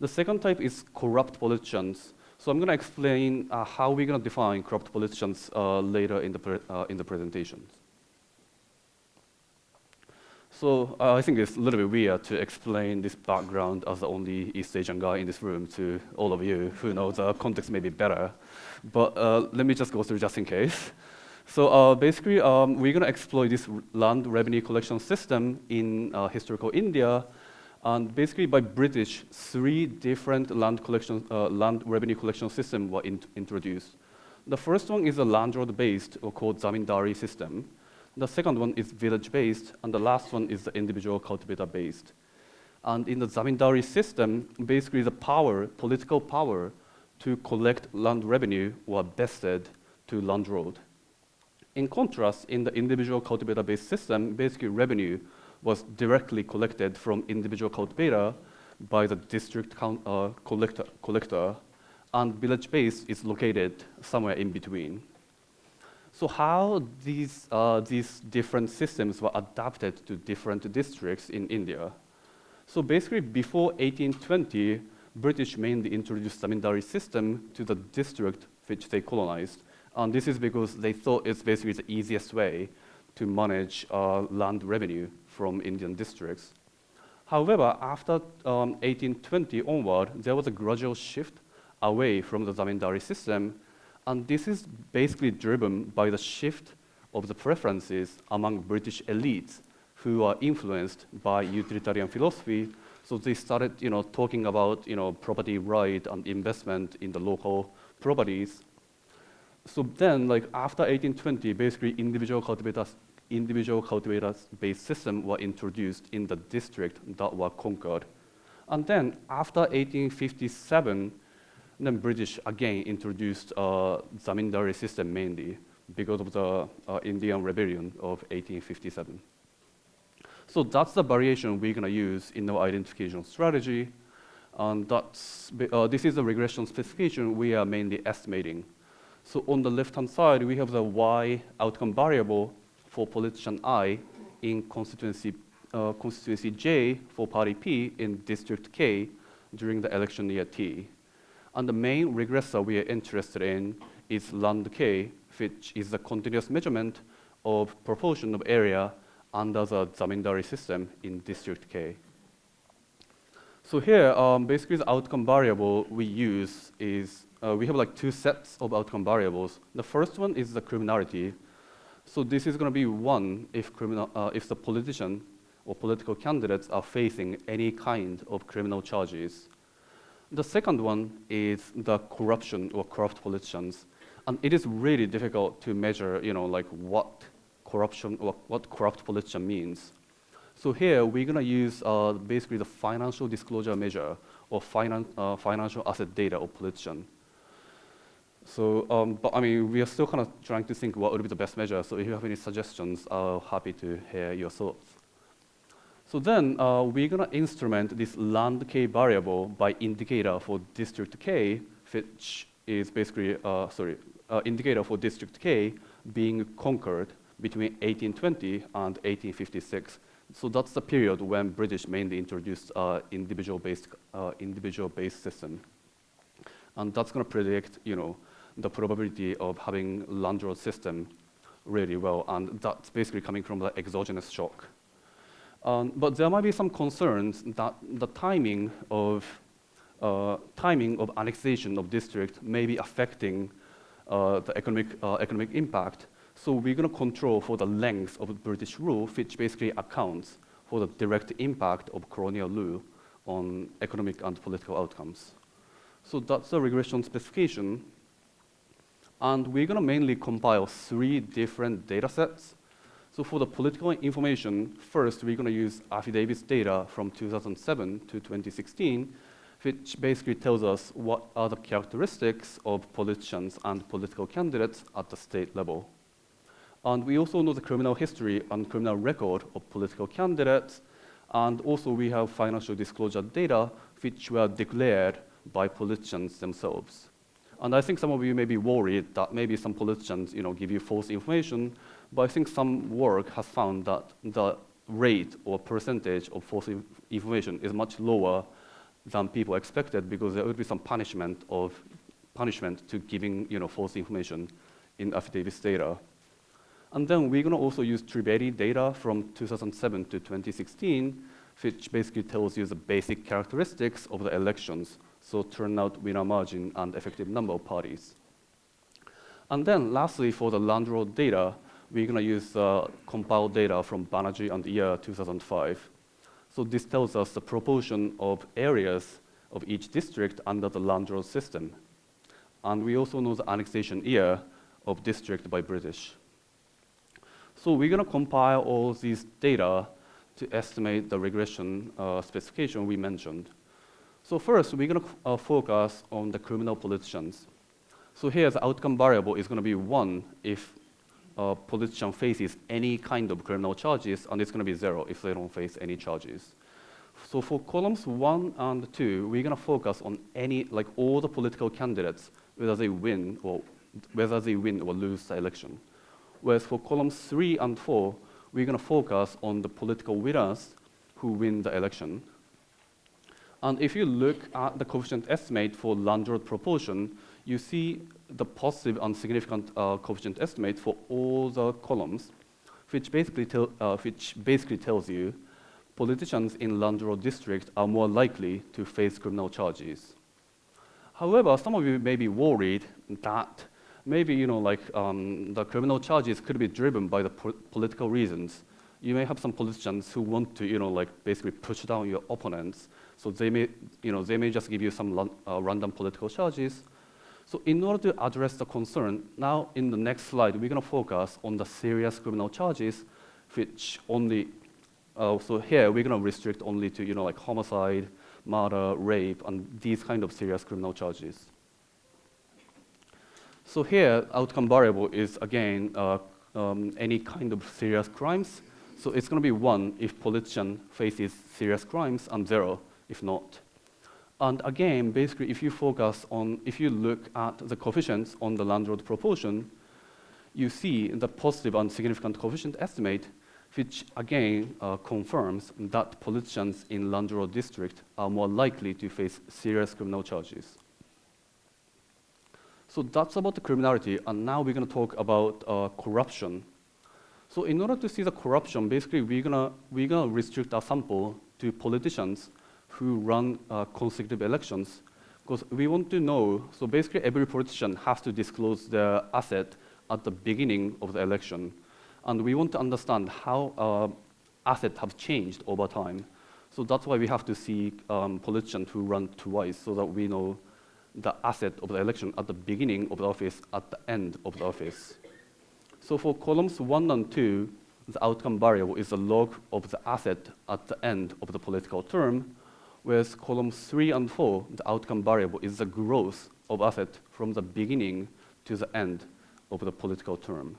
The second type is corrupt politicians. So I'm going to explain how we're going to define corrupt politicians later in the presentation. So I think it's a little bit weird to explain this background as the only East Asian guy in this room to all of you who know the context may be better. But let me just go through just in case. So basically, we're going to exploit this land revenue collection system in historical India. And basically, by British, 3 different land revenue collection systems were introduced. The first one is a landlord-based, or called zamindari system. The second one is village-based, and the last one is the individual cultivator-based. And in the zamindari system, basically the political power to collect land revenue was vested to landlord. In contrast, in the individual cultivator-based system, basically revenue was directly collected from individual cultivator by the district collector, and village-based is located somewhere in between. So how these different systems were adapted to different districts in India? So basically, before 1820, British mainly introduced zamindari system to the district which they colonized, and this is because they thought it's basically the easiest way to manage land revenue from Indian districts. However, after 1820 onward, there was a gradual shift away from the zamindari system, and this is basically driven by the shift of the preferences among British elites who are influenced by utilitarian philosophy. So they started, talking about, property right and investment in the local properties. So then, after 1820, basically individual cultivators-based system were introduced in the district that were conquered. And then after 1857, then British again introduced zamindari system mainly because of the Indian Rebellion of 1857. So that's the variation we're going to use in our identification strategy. And this is a regression specification we are mainly estimating. So on the left-hand side, we have the Y outcome variable for politician I in constituency J for party P in district K during the election year T. And the main regressor we are interested in is land K, which is the continuous measurement of proportion of area under the zamindari system in district K. So here, basically the outcome variable we use is, we have like two sets of outcome variables. The first one is the criminality. So this is going to be one if the politician or political candidates are facing any kind of criminal charges. The second one is the corruption or corrupt politicians. And it is really difficult to measure, like what corruption or what corrupt politician means. So here, we're going to use basically the financial disclosure measure or financial asset data of politician. So, but I mean, we are still kind of trying to think what would be the best measure. So if you have any suggestions, I'm happy to hear your thoughts. So then we're going to instrument this land K variable by indicator for district K, which is basically, indicator for district K being conquered between 1820 and 1856. So that's the period when British mainly introduced individual-based system. And that's going to predict, the probability of having land road system really well. And that's basically coming from the exogenous shock. But there might be some concerns that the timing of annexation of district may be affecting the economic impact. So we're going to control for the length of British rule, which basically accounts for the direct impact of colonial rule on economic and political outcomes. So that's the regression specification. And we're going to mainly compile 3 different data sets. So for the political information, first, we're going to use affidavits data from 2007 to 2016, which basically tells us what are the characteristics of politicians and political candidates at the state level. And we also know the criminal history and criminal record of political candidates. And also we have financial disclosure data, which were declared by politicians themselves. And I think some of you may be worried that maybe some politicians give you false information, but I think some work has found that the rate or percentage of false information is much lower than people expected, because there would be some punishment to giving false information in affidavits data. And then we're going to also use Trivedi data from 2007 to 2016, which basically tells you the basic characteristics of the elections, so turnout, winner margin, and effective number of parties. And then lastly, for the land road data, we're going to use compiled data from Banerjee and the year 2005. So this tells us the proportion of areas of each district under the land road system. And we also know the annexation year of district by British. So we're going to compile all these data to estimate the regression specification we mentioned. So first, we're going to focus on the criminal politicians. So here, the outcome variable is going to be 1 if a politician faces any kind of criminal charges, and it's going to be 0 if they don't face any charges. So for columns 1 and 2, we're going to focus on all the political candidates, whether they win or lose the election. Whereas for columns 3 and 4, we're going to focus on the political winners who win the election. And if you look at the coefficient estimate for land road proportion, you see the positive and significant coefficient estimate for all the columns, which basically tells you politicians in land road district are more likely to face criminal charges. However, some of you may be worried that maybe the criminal charges could be driven by the political reasons. You may have some politicians who want to basically push down your opponents, so they may just give you some random political charges. So in order to address the concern, now in the next slide we're going to focus on the serious criminal charges, which only so here we're going to restrict only to homicide, murder, rape, and these kind of serious criminal charges. So here, outcome variable is, again, any kind of serious crimes. So it's going to be 1 if politician faces serious crimes, and 0 if not. And again, basically, if you look at the coefficients on the landlord proportion, you see the positive and significant coefficient estimate, which again confirms that politicians in landlord district are more likely to face serious criminal charges. So that's about the criminality, and now we're going to talk about corruption. So in order to see the corruption, basically we're gonna restrict our sample to politicians who run consecutive elections, because we want to know, so basically every politician has to disclose their asset at the beginning of the election. And we want to understand how assets have changed over time. So that's why we have to see politicians who run twice, so that we know the asset of the election at the beginning of the office, at the end of the office. So for columns 1 and 2, the outcome variable is the log of the asset at the end of the political term, whereas columns 3 and 4, the outcome variable is the growth of asset from the beginning to the end of the political term.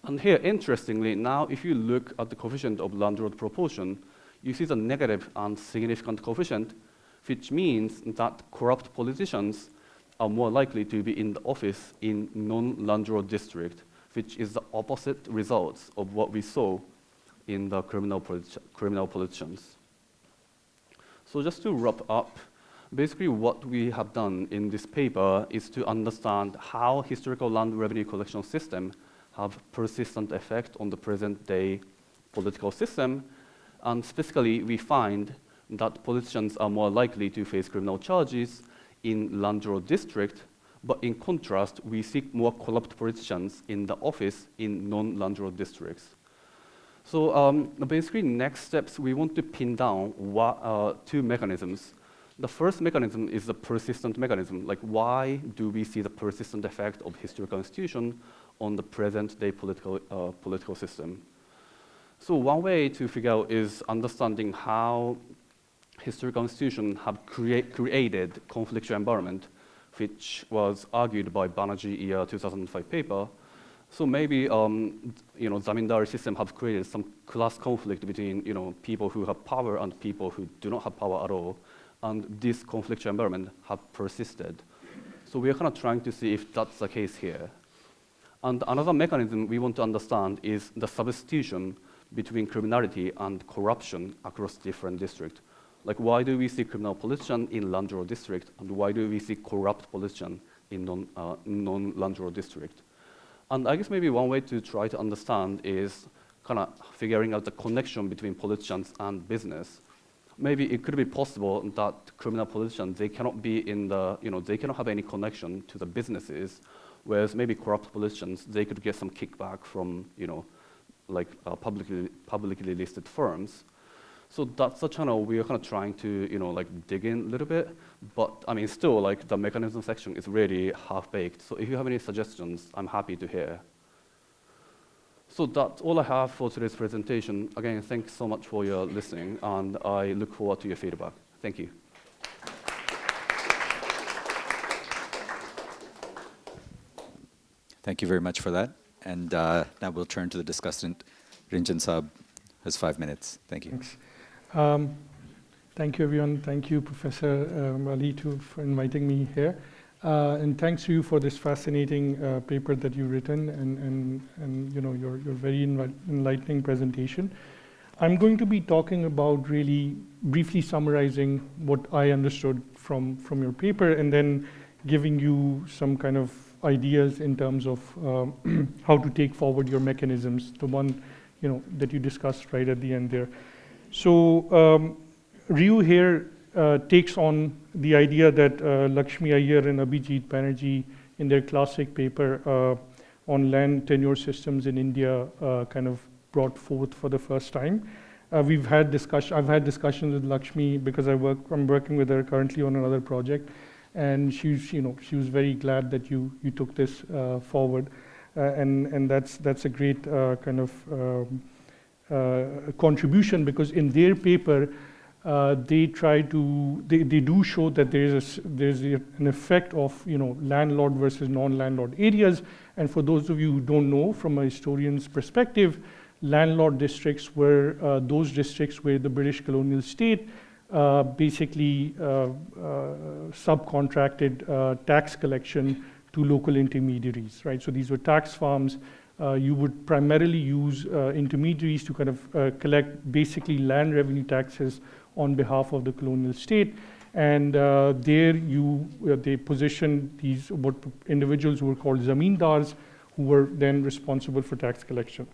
And here, interestingly, now if you look at the coefficient of landlord proportion, you see the negative and significant coefficient, which means that corrupt politicians are more likely to be in the office in non-landlord district, which is the opposite results of what we saw in the criminal politicians. So just to wrap up, basically what we have done in this paper is to understand how historical land revenue collection system have persistent effect on the present day political system. And specifically, we find that politicians are more likely to face criminal charges in landlord district, but in contrast, we see more corrupt politicians in the office in non-landlord districts. So basically, next steps, we want to pin down two mechanisms. The first mechanism is the persistent mechanism, like why do we see the persistent effect of historical institution on the present day political system? So one way to figure out is understanding how historical institutions have created conflictual environment, which was argued by Banerjee year 2005 paper. So maybe zamindari system have created some class conflict between people who have power and people who do not have power at all, and this conflictual environment have persisted. So we are kind of trying to see if that's the case here. And another mechanism we want to understand is the substitution between criminality and corruption across different districts. Like, why do we see criminal politician in landlord district, and why do we see corrupt politician in non-landlord district? And I guess maybe one way to try to understand is kind of figuring out the connection between politicians and business. Maybe it could be possible that criminal politicians, they cannot be in the, they cannot have any connection to the businesses, whereas maybe corrupt politicians, they could get some kickback from, publicly listed firms. So that's the channel we are kind of trying to, dig in a little bit. But I mean, still, the mechanism section is really half-baked. So if you have any suggestions, I'm happy to hear. So that's all I have for today's presentation. Again, thanks so much for your listening, and I look forward to your feedback. Thank you. Thank you very much for that. And now we'll turn to the discussant. Rinchan Saab has 5 minutes. Thank you. Thanks. Thank you, everyone. Thank you, Professor Ali, for inviting me here. And thanks to you for this fascinating paper that you've written and your very enlightening presentation. I'm going to be talking about really briefly summarizing what I understood from your paper, and then giving you some kind of ideas in terms of how to take forward your mechanisms, the one that you discussed right at the end there. So Ryu here takes on the idea that Lakshmi Iyer and Abhijit Banerjee in their classic paper on land tenure systems in India kind of brought forth for the first time. I've had discussions with Lakshmi because I'm working with her currently on another project, and she was very glad that you took this forward, and that's a great kind of contribution, because in their paper they do show that there's an effect of landlord versus non-landlord areas. And for those of you who don't know, from a historian's perspective, landlord districts were those districts where the British colonial state basically subcontracted tax collection to local intermediaries, right? So these were tax farms. You would primarily use intermediaries to kind of collect basically land revenue taxes on behalf of the colonial state. And there they positioned these what individuals who were called zamindars, who were then responsible for tax collection.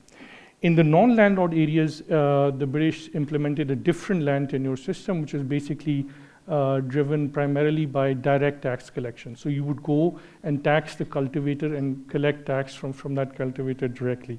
In the non-landlord areas, the British implemented a different land tenure system, which is basically driven primarily by direct tax collection. So you would go and tax the cultivator and collect tax from that cultivator directly.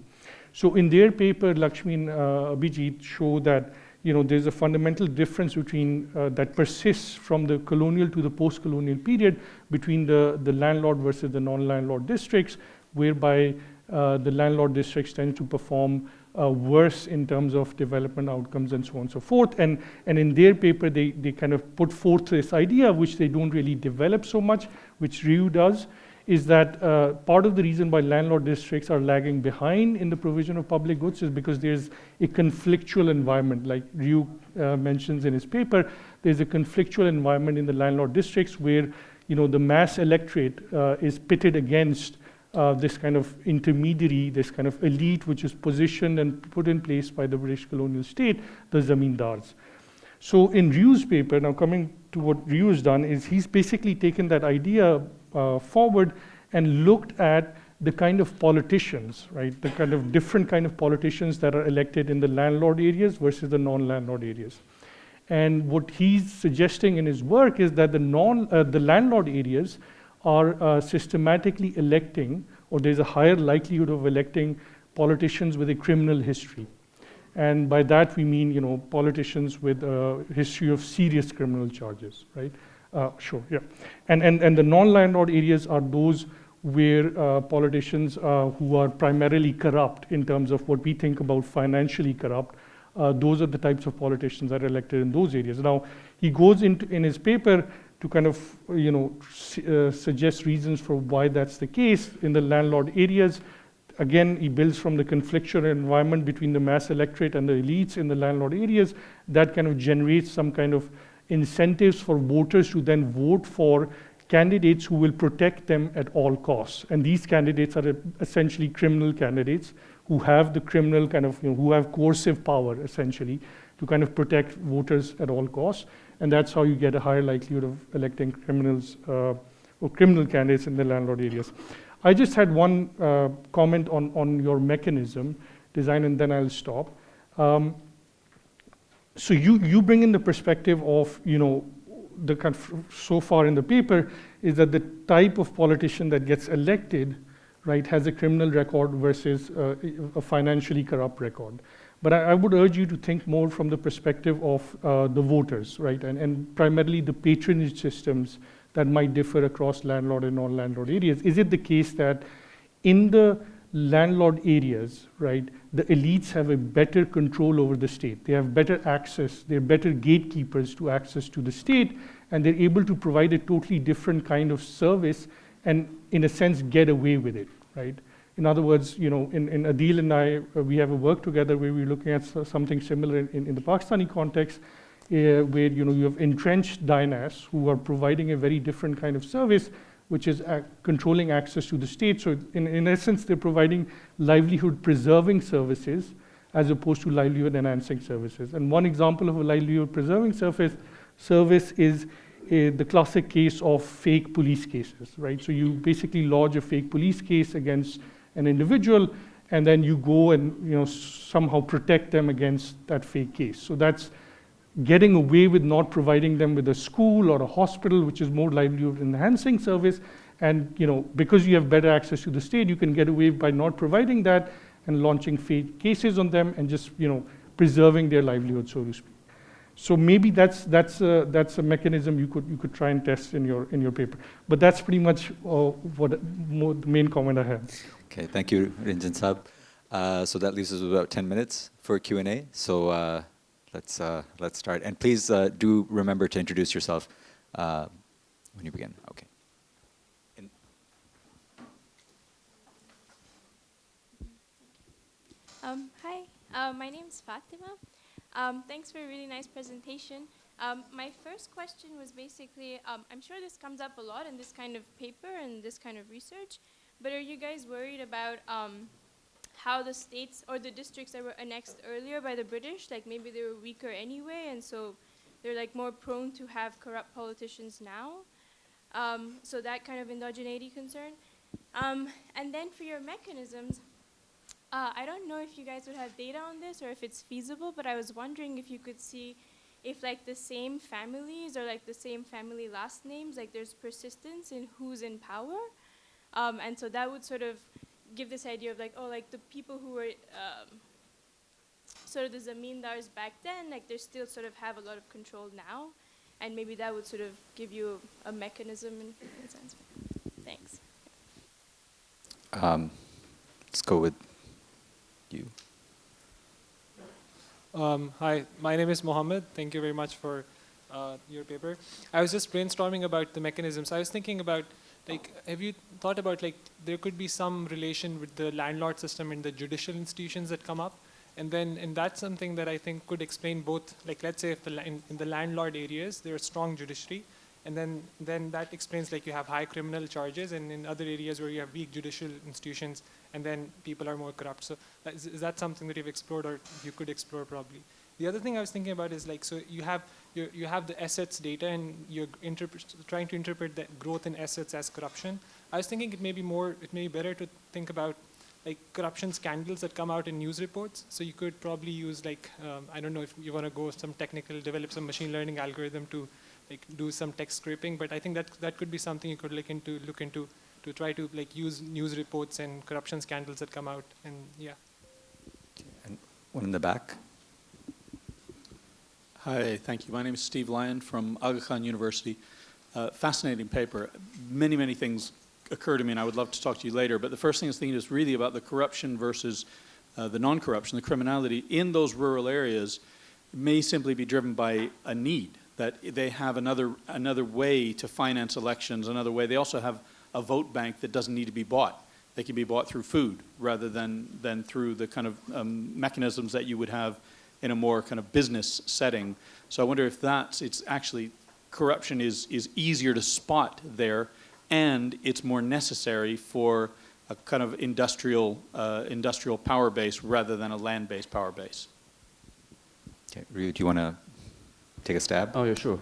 So in their paper, Lakshmi and Abhijit show that there's a fundamental difference between that persists from the colonial to the post-colonial period between the landlord versus the non-landlord districts, whereby the landlord districts tend to perform worse in terms of development outcomes and so on and so forth. And in their paper, they kind of put forth this idea, which they don't really develop so much, which Ryu does, is that part of the reason why landlord districts are lagging behind in the provision of public goods is because there's a conflictual environment. Like Ryu mentions in his paper, there's a conflictual environment in the landlord districts where the mass electorate is pitted against this kind of intermediary, this kind of elite, which is positioned and put in place by the British colonial state, the zamindars. So in Ryu's paper, now coming to what Ryu has done, is he's basically taken that idea forward and looked at the kind of politicians, right? The kind of different kind of politicians that are elected in the landlord areas versus the non-landlord areas. And what he's suggesting in his work is that the landlord areas are systematically electing, or there's a higher likelihood of electing politicians with a criminal history. And by that we mean, politicians with a history of serious criminal charges, right? Sure, yeah. And the non-landlord areas are those where politicians who are primarily corrupt in terms of what we think about financially corrupt, those are the types of politicians that are elected in those areas. Now, he goes into, in his paper, to kind of, suggest reasons for why that's the case in the landlord areas. Again, he builds from the conflictual environment between the mass electorate and the elites in the landlord areas. That kind of generates some kind of incentives for voters to then vote for candidates who will protect them at all costs. And these candidates are essentially criminal candidates who have the criminal kind of, who have coercive power, essentially, to kind of protect voters at all costs. And that's how you get a higher likelihood of electing criminals or criminal candidates in the landlord areas. I just had one comment on your mechanism design, and then I'll stop. So you bring in the perspective of, the kind of, so far in the paper, is that the type of politician that gets elected, right, has a criminal record versus a financially corrupt record. But I would urge you to think more from the perspective of the voters, right, and primarily the patronage systems that might differ across landlord and non-landlord areas. Is it the case that in the landlord areas, right, the elites have a better control over the state? They have better access, they're better gatekeepers to access to the state, and they're able to provide a totally different kind of service and, in a sense, get away with it, right? In other words, in Adil and I, we have a work together where we're looking at something similar in the Pakistani context, where you have entrenched Daanish who are providing a very different kind of service, which is controlling access to the state. So in essence, they're providing livelihood preserving services as opposed to livelihood enhancing services. And one example of a livelihood preserving service is the classic case of fake police cases, right? So you basically lodge a fake police case against an individual, and then you go and somehow protect them against that fake case. So that's getting away with not providing them with a school or a hospital, which is more livelihood enhancing service. And because you have better access to the state, you can get away by not providing that and launching fake cases on them and just preserving their livelihood, so to speak. So maybe that's a mechanism you could try and test in your paper. But that's pretty much the main comment I had. Okay, thank you, Rinchan Saab. So that leaves us with about 10 minutes for Q&A. So let's start. And please do remember to introduce yourself when you begin. Okay. Hi, my name is Fatima. Thanks for a really nice presentation. My first question was basically, I'm sure this comes up a lot in this kind of paper and this kind of research, but are you guys worried about how the states or the districts that were annexed earlier by the British, like maybe they were weaker anyway, and so they're like more prone to have corrupt politicians now? So that kind of indigeneity concern. And then for your mechanisms, I don't know if you guys would have data on this or if it's feasible, but I was wondering if you could see if like the same families or like the same family last names, like there's persistence in who's in power. And so that would sort of give this idea of like, oh, like the people who were sort of the zamindars back then, like they still sort of have a lot of control now. And maybe that would sort of give you a mechanism in a sense. Thanks. Let's go with you. Hi, my name is Mohammed. Thank you very much for your paper. I was just brainstorming about the mechanisms. I was thinking about, like, have you thought about, like, there could be some relation with the landlord system and the judicial institutions that come up? And that's something that I think could explain both, like, let's say if in the landlord areas, there's strong judiciary, and then that explains, like, you have high criminal charges, and in other areas where you have weak judicial institutions, and then people are more corrupt. So is that something that you've explored or you could explore probably? The other thing I was thinking about is, like, so you have the assets data and you're trying to interpret the growth in assets as corruption. I was thinking it may be better to think about like corruption scandals that come out in news reports. So you could probably use like, I don't know if you want to go some technical, develop some machine learning algorithm to like do some text scraping, but I think that could be something you could look into to try to like use news reports and corruption scandals that come out, and yeah. And one in the back. Hi, thank you. My name is Steve Lyon from Aga Khan University. Fascinating paper. Many, many things occur to me, and I would love to talk to you later, but the first thing I was thinking is really about the corruption versus the non-corruption. The criminality in those rural areas may simply be driven by a need, that they have another way to finance elections, another way. They also have a vote bank that doesn't need to be bought. They can be bought through food rather than through the kind of mechanisms that you would have in a more kind of business setting. So I wonder if it's actually corruption is easier to spot there, and it's more necessary for a kind of industrial power base rather than a land-based power base. Okay, Ryu, do you want to take a stab? Oh yeah, sure.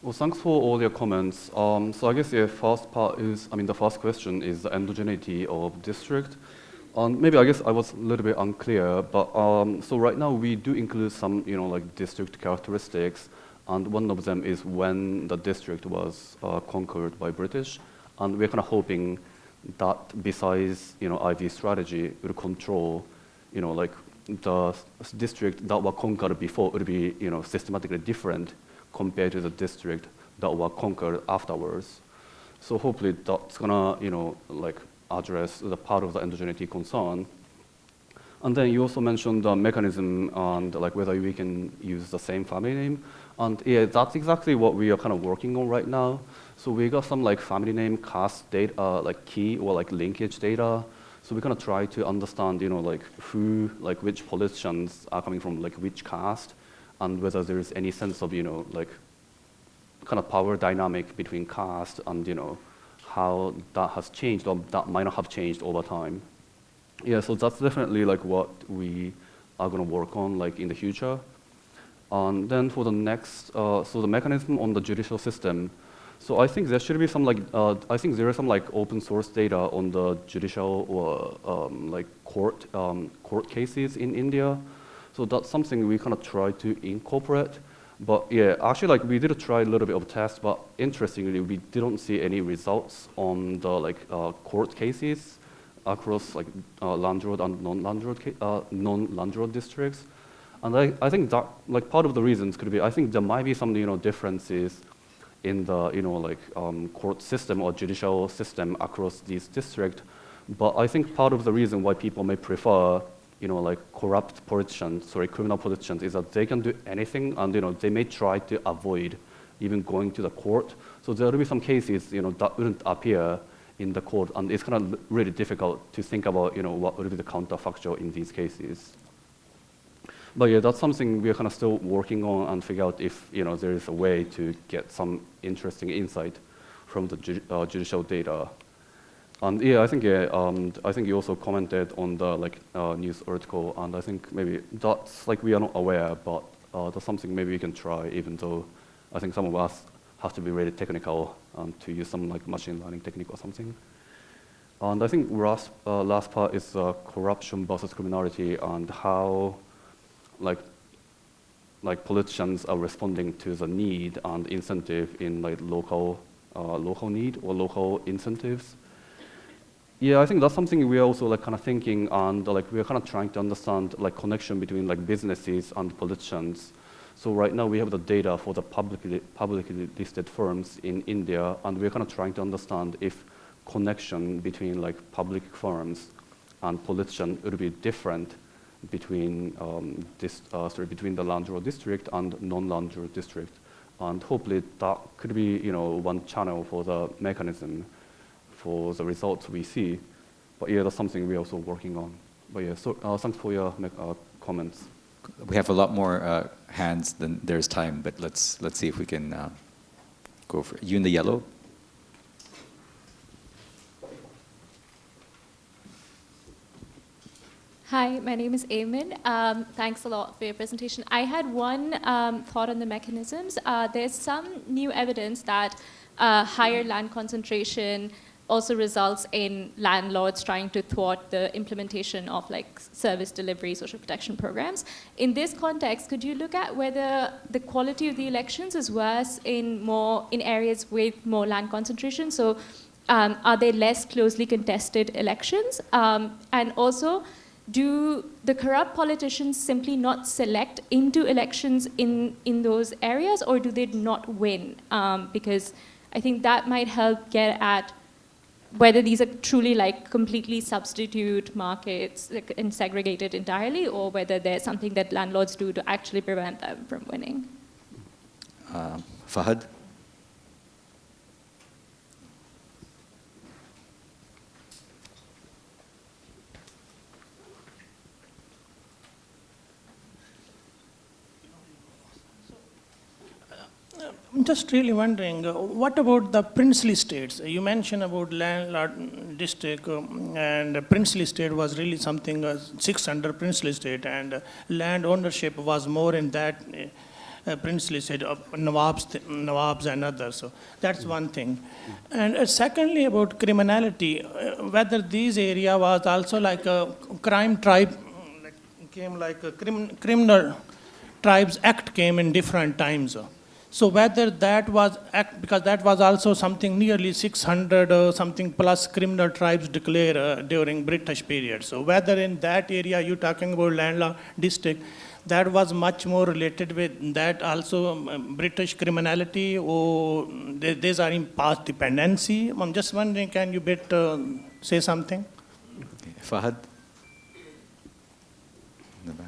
Well, thanks for all your comments. So I guess the first part is, the first question is the endogeneity of district. Maybe I guess I was a little bit unclear, but so right now we do include some, like district characteristics, and one of them is when the district was conquered by British, and we're kind of hoping that besides, IV strategy will control, like the district that were conquered before would be, systematically different compared to the district that were conquered afterwards. So hopefully that's gonna, like address the part of the endogeneity concern. And then you also mentioned the mechanism and like whether we can use the same family name. And yeah, that's exactly what we are kind of working on right now. So we got some like family name caste data, like key or like linkage data. So we're gonna try to understand, like which politicians are coming from like which caste, and whether there is any sense of, like kind of power dynamic between caste and, how that has changed or that might not have changed over time. Yeah, so that's definitely like what we are gonna work on like in the future. And then for the next, so the mechanism on the judicial system. So I think there should be some like, I think there is some like open source data on the judicial or like court cases in India. So that's something we kind of try to incorporate. But yeah, actually like we did try a little bit of a test, but interestingly, we didn't see any results on the like court cases across like landlord and non-landlord districts. And I think that like part of the reasons could be, I think there might be some differences in the like court system or judicial system across these districts. But I think part of the reason why people may prefer like corrupt politicians, criminal politicians, is that they can do anything, and they may try to avoid even going to the court. So there will be some cases that wouldn't appear in the court, and it's kind of really difficult to think about what would be the counterfactual in these cases. But yeah, that's something we're kind of still working on and figure out if there is a way to get some interesting insight from the judicial data. And yeah, I think you also commented on the news article, and I think maybe that's we are not aware, but that's something maybe we can try, even though I think some of us have to be really technical to use some machine learning technique or something. And I think last part is corruption versus criminality and how politicians are responding to the need and incentive in local need or local incentives. Yeah, I think that's something we're also kind of thinking, and we're kind of trying to understand connection between businesses and politicians. So right now we have the data for the publicly listed firms in India, and we're kind of trying to understand if connection between public firms and politicians would be different between between the landlord district and non-landlord district, and hopefully that could be one channel for the mechanism for the results we see. But yeah, that's something we're also working on. But yeah, so thanks for your comments. We have a lot more hands than there's time, but let's see if we can go for it. You in the yellow. Hi, my name is Eamon. Thanks a lot for your presentation. I had one thought on the mechanisms. There's some new evidence that higher land concentration also results in landlords trying to thwart the implementation of service delivery, social protection programs. In this context, could you look at whether the quality of the elections is worse in areas with more land concentration? So are they less closely contested elections? And also, do the corrupt politicians simply not select into elections in those areas, or do they not win? Because I think that might help get at whether these are truly completely substitute markets and segregated entirely, or whether there's something that landlords do to actually prevent them from winning. Fahad? I'm just really wondering, what about the princely states? You mentioned about landlord district, and princely state was really something 6 under princely state, and land ownership was more in that princely state, Nawabs and others. So that's one thing. And secondly, about criminality, whether this area was also like a crime tribe, came like a criminal tribes act came in different times. So whether that was, because that was also something nearly 600 or something plus criminal tribes declared during British period. So whether in that area you're talking about landlord district, that was much more related with that also British criminality, or these are in past dependency. I'm just wondering, can you say something? Fahad? In the back.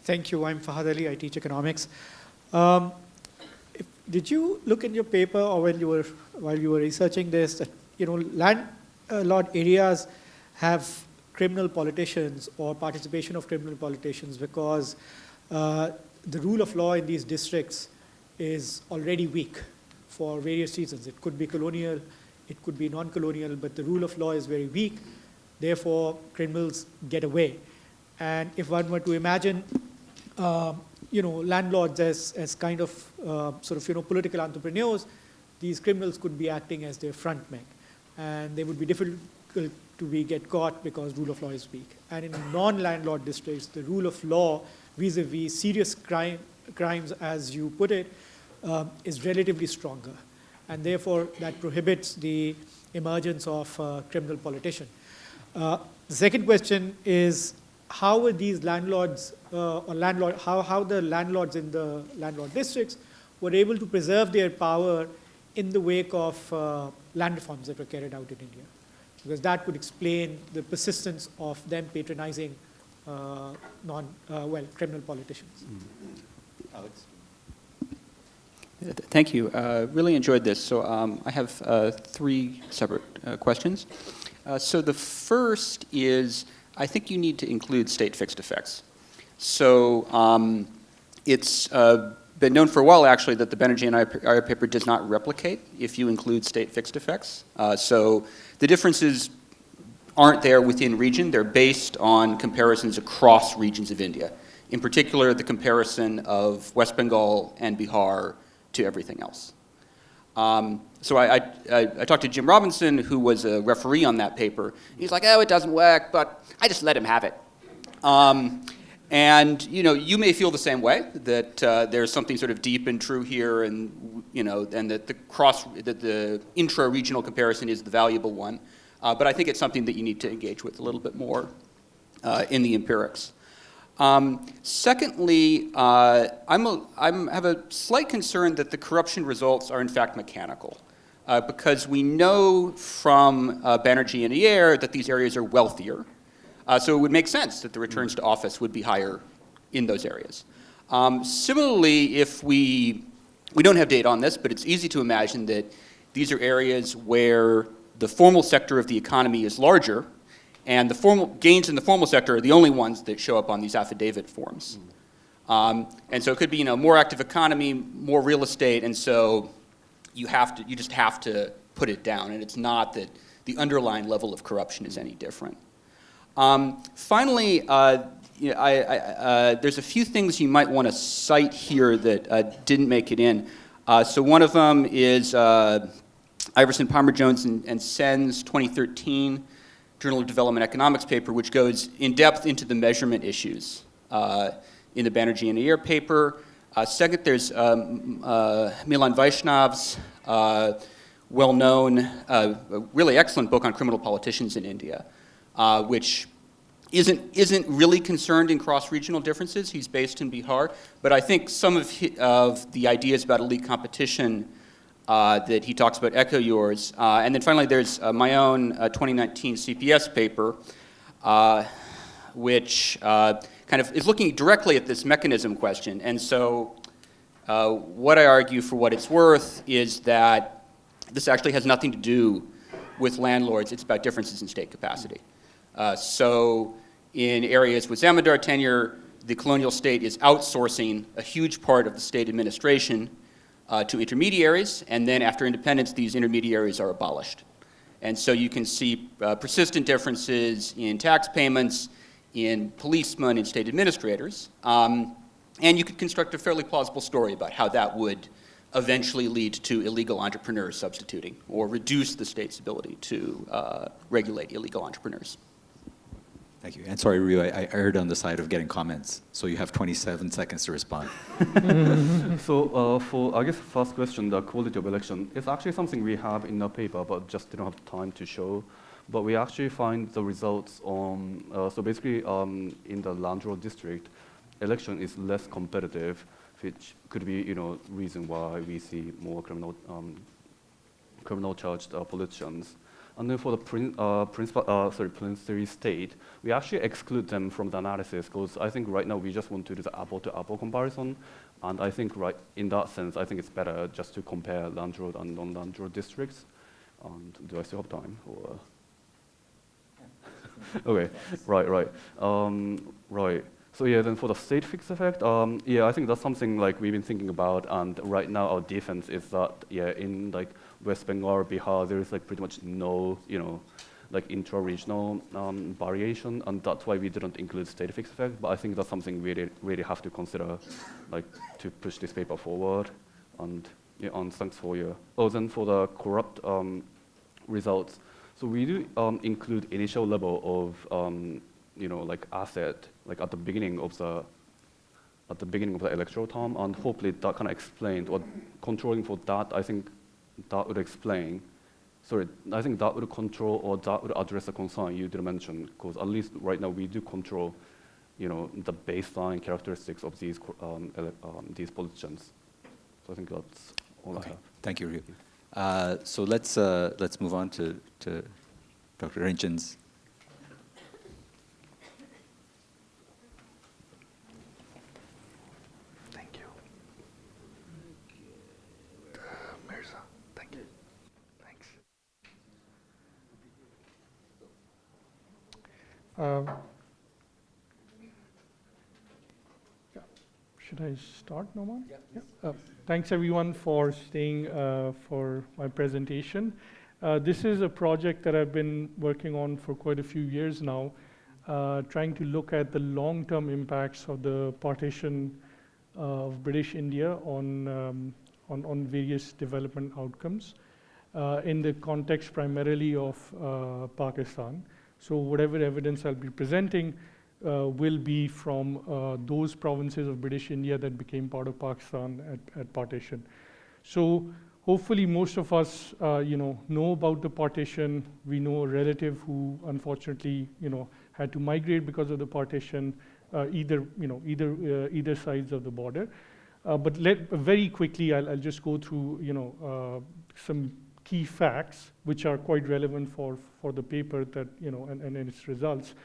Thank you. I'm Fahad Ali. I teach economics. Did you look in your paper, or while you were researching this, that landlord areas have criminal politicians or participation of criminal politicians because the rule of law in these districts is already weak for various reasons. It could be colonial, it could be non-colonial, but the rule of law is very weak. Therefore, criminals get away. And if one were to imagine landlords as kind of political entrepreneurs, these criminals could be acting as their front men, and they would be difficult to get caught because rule of law is weak. And in non-landlord districts, the rule of law vis-a-vis serious crimes, as you put it, is relatively stronger, and therefore that prohibits the emergence of criminal politician. The second question is, how were these landlords how the landlords in the landlord districts were able to preserve their power in the wake of land reforms that were carried out in India? Because that could explain the persistence of them patronizing criminal politicians. Alex? Thank you. Really enjoyed this. So I have three separate questions. So the first is, I think you need to include state fixed effects. So it's been known for a while, actually, that the Banerjee and Iyer paper does not replicate if you include state fixed effects. So the differences aren't there within region. They're based on comparisons across regions of India. In particular, the comparison of West Bengal and Bihar to everything else. So I talked to Jim Robinson, who was a referee on that paper. He's like, oh, it doesn't work, but I just let him have it. And you may feel the same way, that there's something sort of deep and true here, and and that the intra-regional comparison is the valuable one. But I think it's something that you need to engage with a little bit more in the empirics. Secondly, I have a slight concern that the corruption results are in fact mechanical, because we know from Banerjee and Iyer that these areas are wealthier. So it would make sense that the returns to office would be higher in those areas. Similarly, if we don't have data on this, but it's easy to imagine that these are areas where the formal sector of the economy is larger, and the formal gains in the formal sector are the only ones that show up on these affidavit forms. And so it could be more active economy, more real estate, and so you just have to put it down, and it's not that the underlying level of corruption is any different. Finally, there's a few things you might want to cite here that didn't make it in. So one of them is Iverson, Palmer, Jones, and Sen's 2013 Journal of Development Economics paper, which goes in depth into the measurement issues in the Banerjee and Iyer paper. Second, there's Milan Vaishnav's well-known, really excellent book on criminal politicians in India, which isn't really concerned in cross-regional differences. He's based in Bihar, but I think some of the ideas about elite competition that he talks about echo yours. And then finally, there's my own 2019 CPS paper, which kind of is looking directly at this mechanism question. And so what I argue, for what it's worth, is that this actually has nothing to do with landlords. It's about differences in state capacity. So in areas with Zamindar tenure, the colonial state is outsourcing a huge part of the state administration to intermediaries, and then after independence, these intermediaries are abolished. And so you can see persistent differences in tax payments, in policemen, in state administrators, and you could construct a fairly plausible story about how that would eventually lead to illegal entrepreneurs substituting, or reduce the state's ability to regulate illegal entrepreneurs. Thank you. And sorry, Ryu, I erred on the side of getting comments, so you have 27 seconds to respond. So for, I guess, first question, the quality of election, it's actually something we have in the paper, but just didn't have time to show. But we actually find the results on, so basically in the land rural district, election is less competitive, which could be, reason why we see more criminal charged politicians. And then for the Prince state, we actually exclude them from the analysis, because I think right now we just want to do the apple-to-apple comparison. And I think in that sense, I think it's better just to compare land rural and non-land rural districts. And do I still have time? Or okay, right. Right. So yeah, then for the state fixed effect, yeah, I think that's something we've been thinking about, and right now our defense is that, yeah, in West Bengal, Bihar, there is pretty much no, intra-regional variation, and that's why we didn't include state fixed effect. But I think that's something we really have to consider, to push this paper forward. And yeah, and thanks for your. Oh, then for the corrupt results, so we do include initial level of asset, at the beginning of the electoral term, and hopefully that kind of explained, or controlling for that, I think that would explain. Sorry, I think that would control, or that would address the concern you did mention, because at least right now we do control, the baseline characteristics of these politicians. So I think that's all I have. Thank you, Ryu. So let's move on to Dr. Rinchan's. Should I start, Noaman? Yeah. Thanks everyone for staying for my presentation. This is a project that I've been working on for quite a few years now, trying to look at the long-term impacts of the partition of British India on various development outcomes in the context primarily of Pakistan. So whatever evidence I'll be presenting will be from those provinces of British India that became part of Pakistan at partition. So hopefully most of us know about the partition. We know a relative who unfortunately had to migrate because of the partition, either sides of the border. But very quickly I'll just go through some key facts which are quite relevant for the paper that and its results.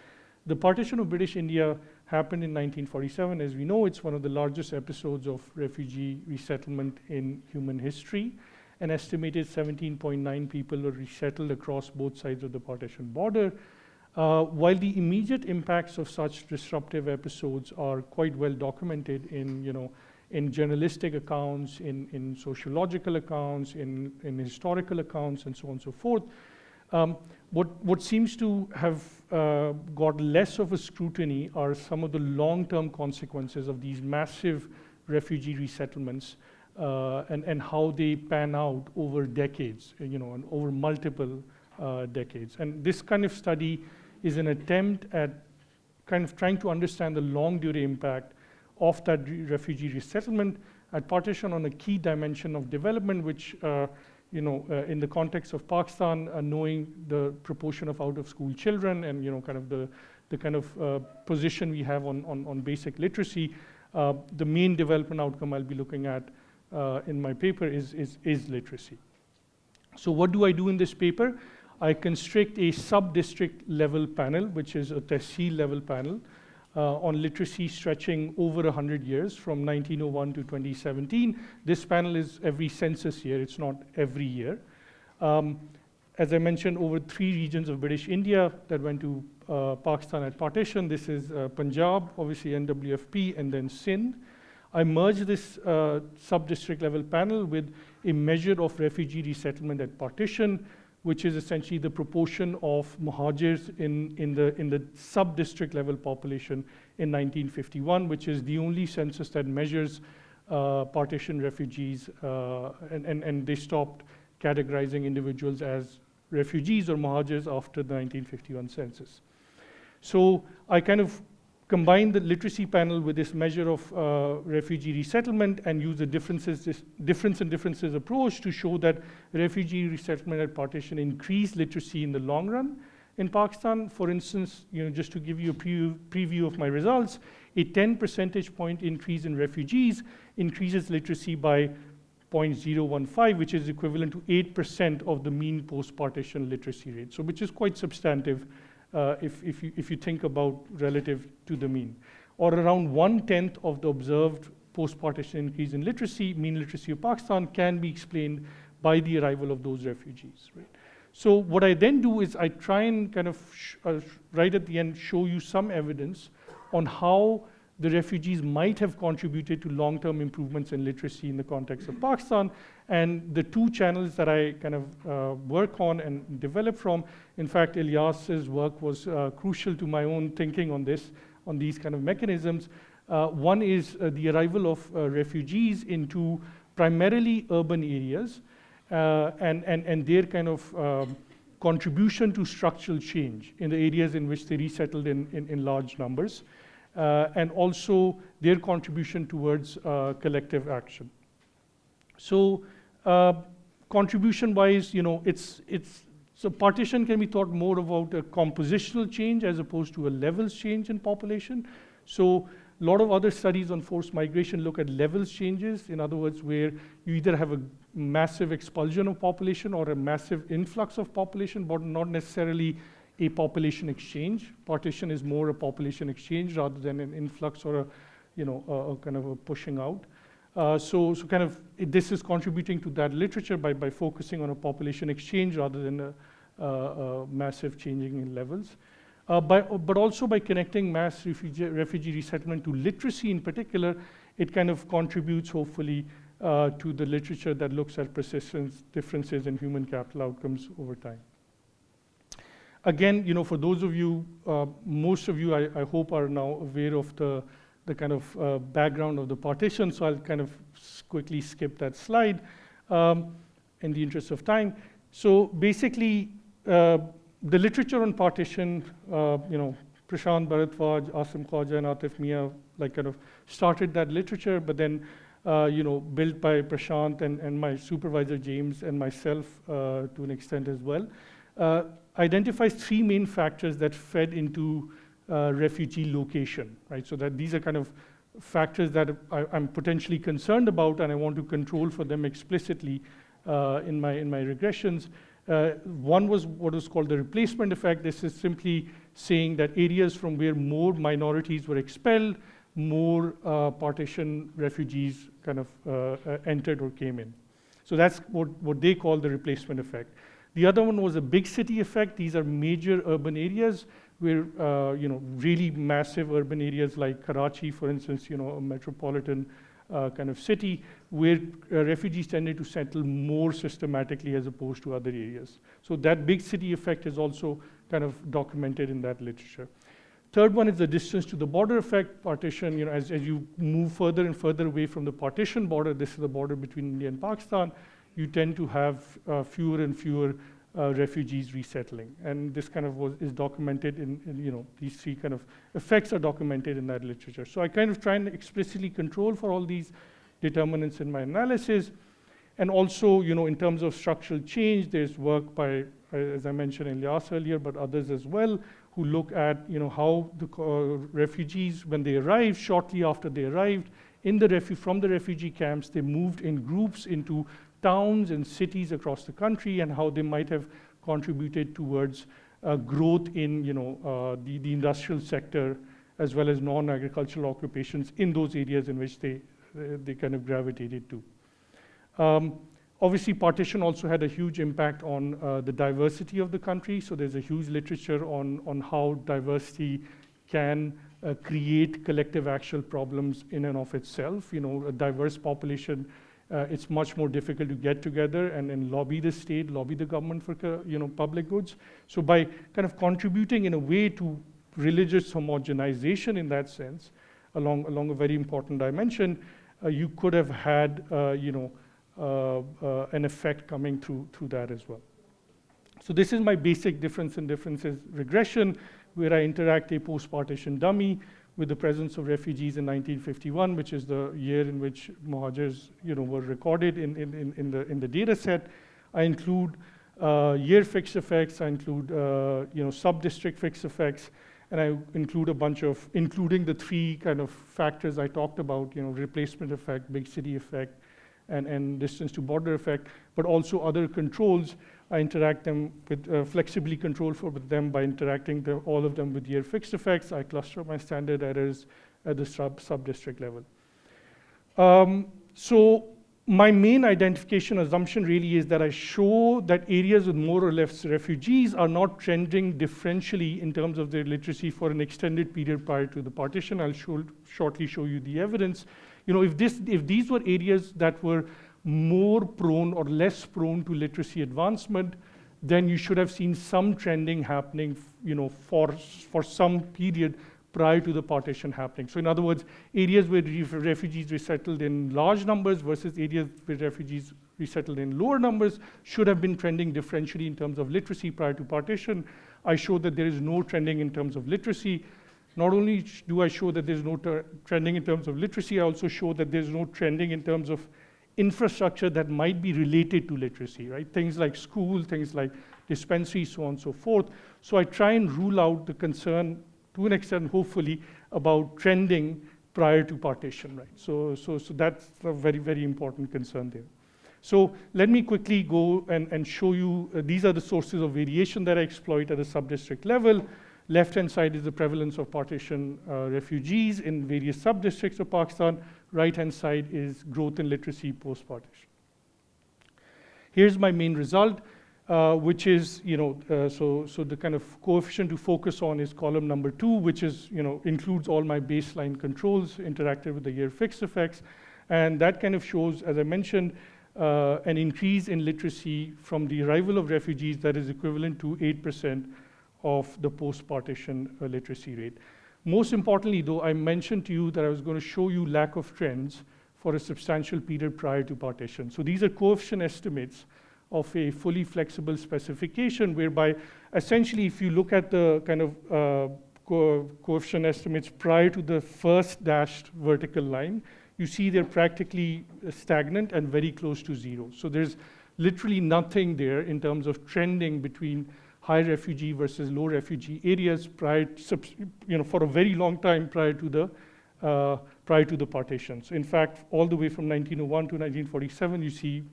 The partition of British India happened in 1947. As we know, it's one of the largest episodes of refugee resettlement in human history. An estimated 17.9 people were resettled across both sides of the partition border. While the immediate impacts of such disruptive episodes are quite well documented in journalistic accounts, in sociological accounts, in historical accounts, and so on and so forth, what seems to have got less of a scrutiny are some of the long-term consequences of these massive refugee resettlements and how they pan out over decades, and over multiple decades. And this kind of study is an attempt at kind of trying to understand the long-duration impact of that refugee resettlement at partition on a key dimension of development, which in the context of Pakistan, knowing the proportion of out-of-school children and kind of the kind of position we have on basic literacy, the main development outcome I'll be looking at in my paper is literacy. So what do I do in this paper? I constrict a sub-district level panel, which is a tehsil level panel, on literacy stretching over 100 years from 1901 to 2017. This panel is every census year, it's not every year. As I mentioned, over 3 regions of British India that went to Pakistan at partition. This is Punjab, obviously NWFP, and then Sindh. I merged this sub-district level panel with a measure of refugee resettlement at partition, which is essentially the proportion of Muhajirs in the sub-district level population in 1951, which is the only census that measures partition refugees, and they stopped categorizing individuals as refugees or Muhajirs after the 1951 census. So I kind of combine the literacy panel with this measure of refugee resettlement and use the difference in differences approach to show that refugee resettlement at partition increased literacy in the long run in Pakistan. For instance, just to give you a preview of my results, a 10 percentage point increase in refugees increases literacy by 0.015, which is equivalent to 8% of the mean post-partition literacy rate, so which is quite substantive if you think about relative to the mean. Or around 1/10 of the observed post-partition increase in literacy, mean literacy of Pakistan, can be explained by the arrival of those refugees, right? So what I then do is I try and kind of, right at the end, show you some evidence on how the refugees might have contributed to long-term improvements in literacy in the context of Pakistan. And the 2 channels that I kind of work on and develop from, in fact, Ilyas's work was crucial to my own thinking on these kind of mechanisms. One is the arrival of refugees into primarily urban areas and their kind of contribution to structural change in the areas in which they resettled in large numbers. And also their contribution towards collective action. So contribution-wise, so partition can be thought more about a compositional change as opposed to a levels change in population. So a lot of other studies on forced migration look at levels changes, in other words, where you either have a massive expulsion of population or a massive influx of population, but not necessarily a population exchange. Partition is more a population exchange rather than an influx or a kind of a pushing out. So kind of this is contributing to that literature by focusing on a population exchange rather than a massive changing in levels. but also by connecting mass refugee resettlement to literacy in particular, it kind of contributes, hopefully, to the literature that looks at persistence differences in human capital outcomes over time. Again, for those of you, most of you, I hope, are now aware of the kind of background of the partition, so I'll kind of quickly skip that slide in the interest of time. So basically, the literature on partition, Prashant Bharadwaj, Asim Khwaja, and Atif Mia, kind of started that literature, but then, built by Prashant and my supervisor James and myself to an extent as well, identifies 3 main factors that fed into refugee location, right? So that these are kind of factors that I'm potentially concerned about, and I want to control for them explicitly in my regressions. One was what was called the replacement effect. This is simply saying that areas from where more minorities were expelled, more partition refugees kind of entered or came in. So that's what they call the replacement effect. The other one was a big city effect. These are major urban areas where, really massive urban areas like Karachi, for instance, a metropolitan kind of city, where refugees tended to settle more systematically as opposed to other areas. So that big city effect is also kind of documented in that literature. Third one is the distance to the border effect. Partition, as you move further and further away from the partition border, this is the border between India and Pakistan, you tend to have fewer and fewer refugees resettling. And this kind of is documented in these 3 kind of effects are documented in that literature. So I kind of try and explicitly control for all these determinants in my analysis. And also, in terms of structural change, there's work by, as I mentioned Ilyas earlier, but others as well, who look at, how the refugees, when they arrived, shortly after they arrived, from the refugee camps, they moved in groups into towns and cities across the country, and how they might have contributed towards growth in the industrial sector, as well as non-agricultural occupations in those areas in which they kind of gravitated to. Obviously, partition also had a huge impact on the diversity of the country. So there's a huge literature on how diversity can create collective actual problems in and of itself. A diverse population, it's much more difficult to get together and lobby the state, lobby the government for public goods. So by kind of contributing in a way to religious homogenization in that sense, along a very important dimension, you could have had an effect coming through that as well. So this is my basic difference in differences regression, where I interact a post-partition dummy with the presence of refugees in 1951, which is the year in which Muhajirs were recorded in the data set. I include year fixed effects, I include sub-district fixed effects, and I include a bunch of, including the 3 kind of factors I talked about, replacement effect, big city effect, and distance to border effect, but also other controls. I interact them with, flexibly control with them by interacting all of them with year fixed effects. I cluster my standard errors at the sub-district level. So my main identification assumption really is that I show that areas with more or less refugees are not trending differentially in terms of their literacy for an extended period prior to the partition. I'll shortly show you the evidence. If these were areas that were more prone or less prone to literacy advancement, then you should have seen some trending happening, for some period prior to the partition happening. So in other words, areas where refugees resettled in large numbers versus areas where refugees resettled in lower numbers should have been trending differentially in terms of literacy prior to partition. I show that there is no trending in terms of literacy. Not only do I show that there's no trending in terms of literacy, I also show that there's no trending in terms of infrastructure that might be related to literacy, right? Things like school, things like dispensaries, so on and so forth. So I try and rule out the concern, to an extent, hopefully, about trending prior to partition, right? So that's a very, very important concern there. So let me quickly go and show you, these are the sources of variation that I exploit at the sub-district level. Left-hand side is the prevalence of partition refugees in various sub-districts of Pakistan. Right-hand side is growth in literacy post-partition. Here's my main result. which is, so the kind of coefficient to focus on is column number 2, which is, includes all my baseline controls interacted with the year fixed effects. And that kind of shows, as I mentioned, an increase in literacy from the arrival of refugees that is equivalent to 8% of the post-partition literacy rate. Most importantly, though, I mentioned to you that I was going to show you lack of trends for a substantial period prior to partition. So these are coefficient estimates of a fully flexible specification, whereby essentially if you look at the kind of coefficient estimates prior to the first dashed vertical line, you see they're practically stagnant and very close to 0. So there's literally nothing there in terms of trending between high refugee versus low refugee areas prior, for a very long time prior to the partitions. In fact, all the way from 1901 to 1947, you see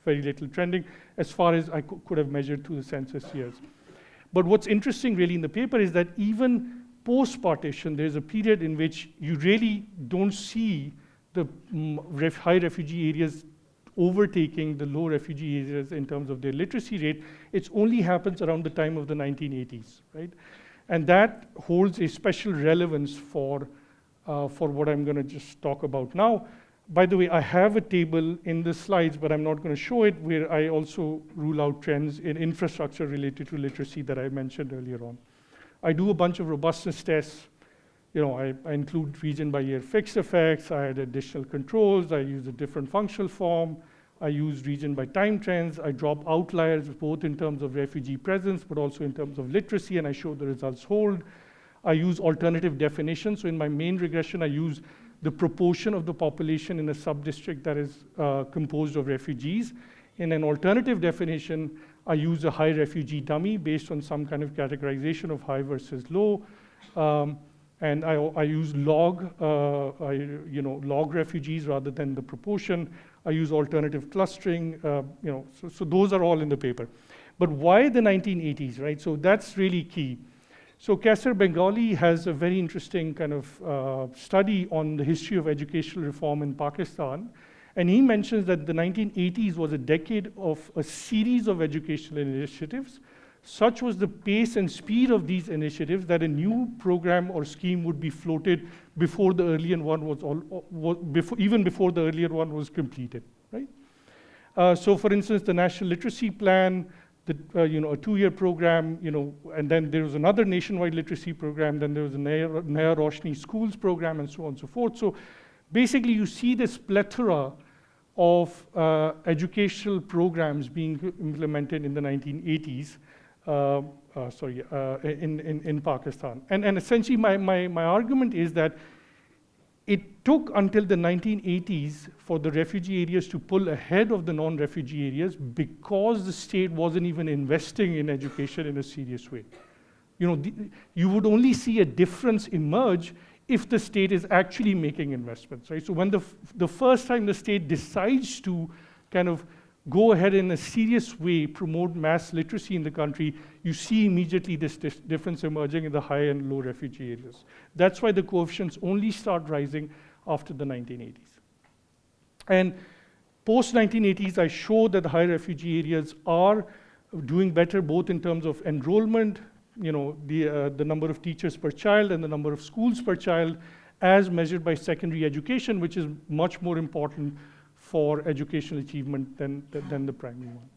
very little trending as far as I could have measured through the census years. But what's interesting really in the paper is that even post-partition, there's a period in which you really don't see the high refugee areas overtaking the low refugee areas in terms of their literacy rate. It only happens around the time of the 1980s, right? And that holds a special relevance for what I'm going to just talk about now. By the way, I have a table in the slides, but I'm not going to show it, where I also rule out trends in infrastructure related to literacy that I mentioned earlier on. I do a bunch of robustness tests. I include region by year fixed effects. I add additional controls. I use a different functional form. I use region by time trends. I drop outliers, both in terms of refugee presence, but also in terms of literacy, and I show the results hold. I use alternative definitions. So in my main regression, I use the proportion of the population in a sub-district that is composed of refugees. In an alternative definition, I use a high refugee dummy based on some kind of categorization of high versus low. And I use log refugees rather than the proportion. I use alternative clustering, so those are all in the paper. But why the 1980s, right? So that's really key. So Kaisar Bengali has a very interesting kind of study on the history of educational reform in Pakistan. And he mentions that the 1980s was a decade of a series of educational initiatives. Such was the pace and speed of these initiatives that a new program or scheme would be floated before the earlier one even before the earlier one was completed, right? So for instance, the National Literacy Plan, a 2-year program, and then there was another nationwide literacy program, then there was a Naya Roshni Schools program, and so on and so forth. So basically you see this plethora of educational programs being implemented in the 1980s. In Pakistan. And essentially my argument is that it took until the 1980s for the refugee areas to pull ahead of the non-refugee areas because the state wasn't even investing in education in a serious way. You would only see a difference emerge if the state is actually making investments, right? So when the first time the state decides to kind of go ahead in a serious way, promote mass literacy in the country, you see immediately this difference emerging in the high and low refugee areas. That's why the coefficients only start rising after the 1980s. And post-1980s, I show that the high refugee areas are doing better both in terms of enrollment, the number of teachers per child and the number of schools per child as measured by secondary education, which is much more important for educational achievement than the primary one.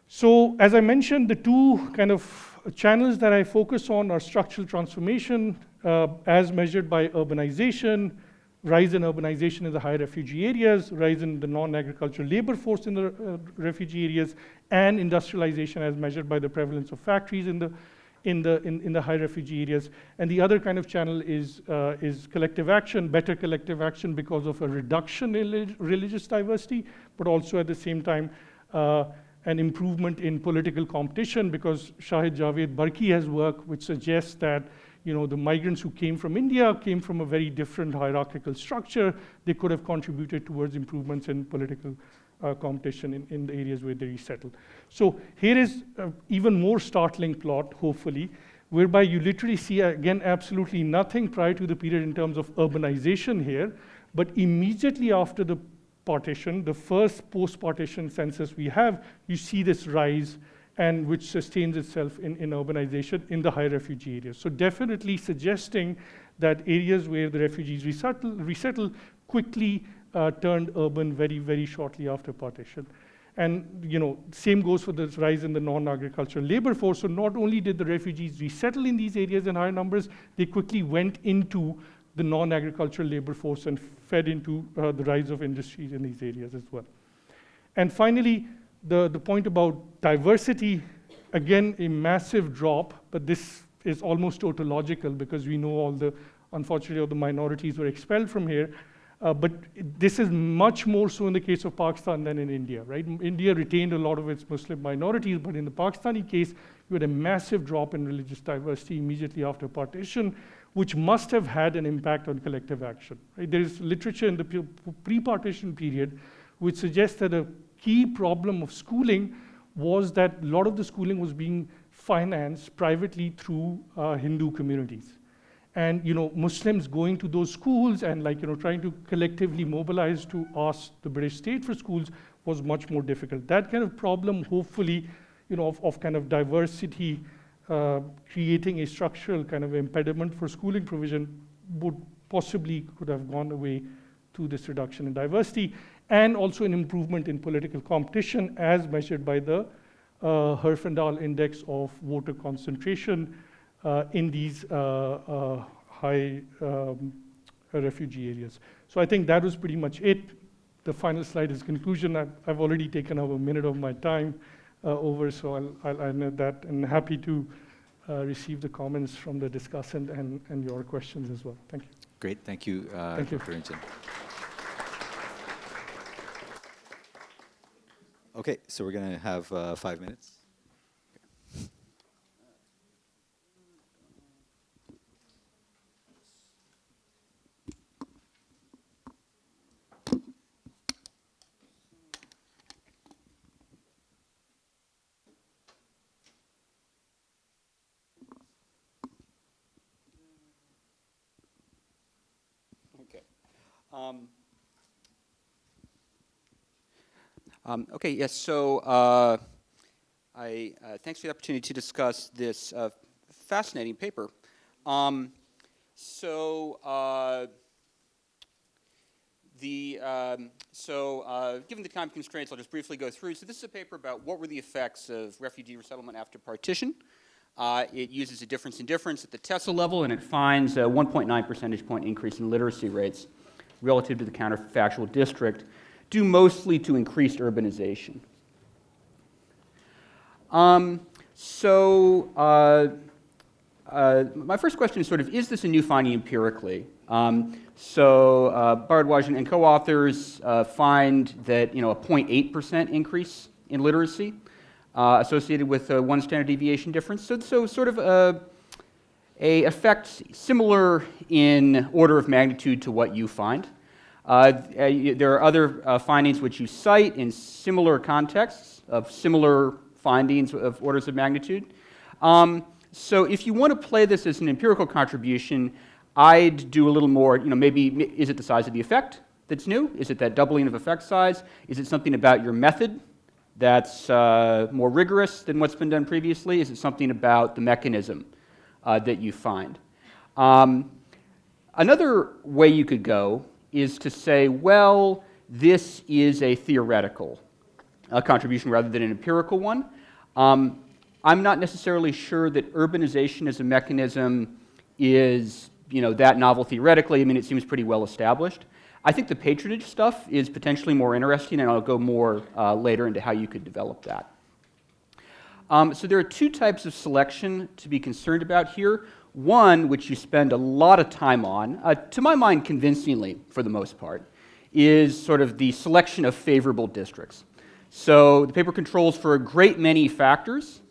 So as I mentioned, the two kind of channels that I focus on are structural transformation as measured by urbanization, rise in urbanization in the high refugee areas, rise in the non-agricultural labor force in the refugee areas, and industrialization as measured by the prevalence of factories in the high refugee areas. And the other kind of channel is collective action, better collective action because of a reduction in religious diversity, but also at the same time an improvement in political competition, because Shahid Javed Barki has work which suggests that the migrants who came from India came from a very different hierarchical structure. They could have contributed towards improvements in political competition in the areas where they resettled. So here is an even more startling plot, hopefully, whereby you literally see, again, absolutely nothing prior to the period in terms of urbanization here, but immediately after the partition, the first post-partition census we have, you see this rise and which sustains itself in urbanization in the high refugee areas. So definitely suggesting that areas where the refugees resettle quickly turned urban very, very shortly after partition. And same goes for the rise in the non-agricultural labor force. So not only did the refugees resettle in these areas in higher numbers, they quickly went into the non-agricultural labor force and fed into the rise of industries in these areas as well. And finally, the point about diversity, again, a massive drop, but this is almost tautological because we know unfortunately, all the minorities were expelled from here. But this is much more so in the case of Pakistan than in India, right? India retained a lot of its Muslim minorities, but in the Pakistani case, you had a massive drop in religious diversity immediately after partition, which must have had an impact on collective action. Right? There is literature in the pre-partition period which suggests that a key problem of schooling was that a lot of the schooling was being financed privately through Hindu communities. And Muslims going to those schools and trying to collectively mobilize to ask the British state for schools was much more difficult. That kind of problem, hopefully, of kind of diversity creating a structural kind of impediment for schooling provision could have gone away to this reduction in diversity, and also an improvement in political competition as measured by the Herfindahl index of voter concentration in these high refugee areas. So I think that was pretty much it. The final slide is conclusion. I've already taken up a minute of my time over, so I'll end at that, and happy to receive the comments from the discussant and your questions as well. Thank you. Great, thank you, Thank you. Dr. Rinchan. Okay, so we're going to have 5 minutes. Okay, yes, so thanks for the opportunity to discuss this fascinating paper. Given the time constraints, I'll just briefly go through. So this is a paper about what were the effects of refugee resettlement after partition. It uses a difference in difference at the TESOL level, and it finds a 1.9 percentage point increase in literacy rates relative to the counterfactual district, due mostly to increased urbanization. My first question is sort of, is this a new finding empirically? Bharadwaj and co-authors find that a 0.8% increase in literacy associated with a 1 standard deviation difference. So sort of a effect similar in order of magnitude to what you find. There are other findings which you cite in similar contexts of similar findings of orders of magnitude. So if you want to play this as an empirical contribution, I'd do a little more, maybe is it the size of the effect that's new? Is it that doubling of effect size? Is it something about your method that's more rigorous than what's been done previously? Is it something about the mechanism that you find? Another way you could go is to say, well, this is a theoretical contribution rather than an empirical one. I'm not necessarily sure that urbanization as a mechanism is that novel theoretically. I mean, it seems pretty well established. I think the patronage stuff is potentially more interesting, and I'll go more later into how you could develop that. So there are two types of selection to be concerned about here. One, which you spend a lot of time on, to my mind convincingly for the most part, is sort of the selection of favorable districts. So the paper controls for a great many factors.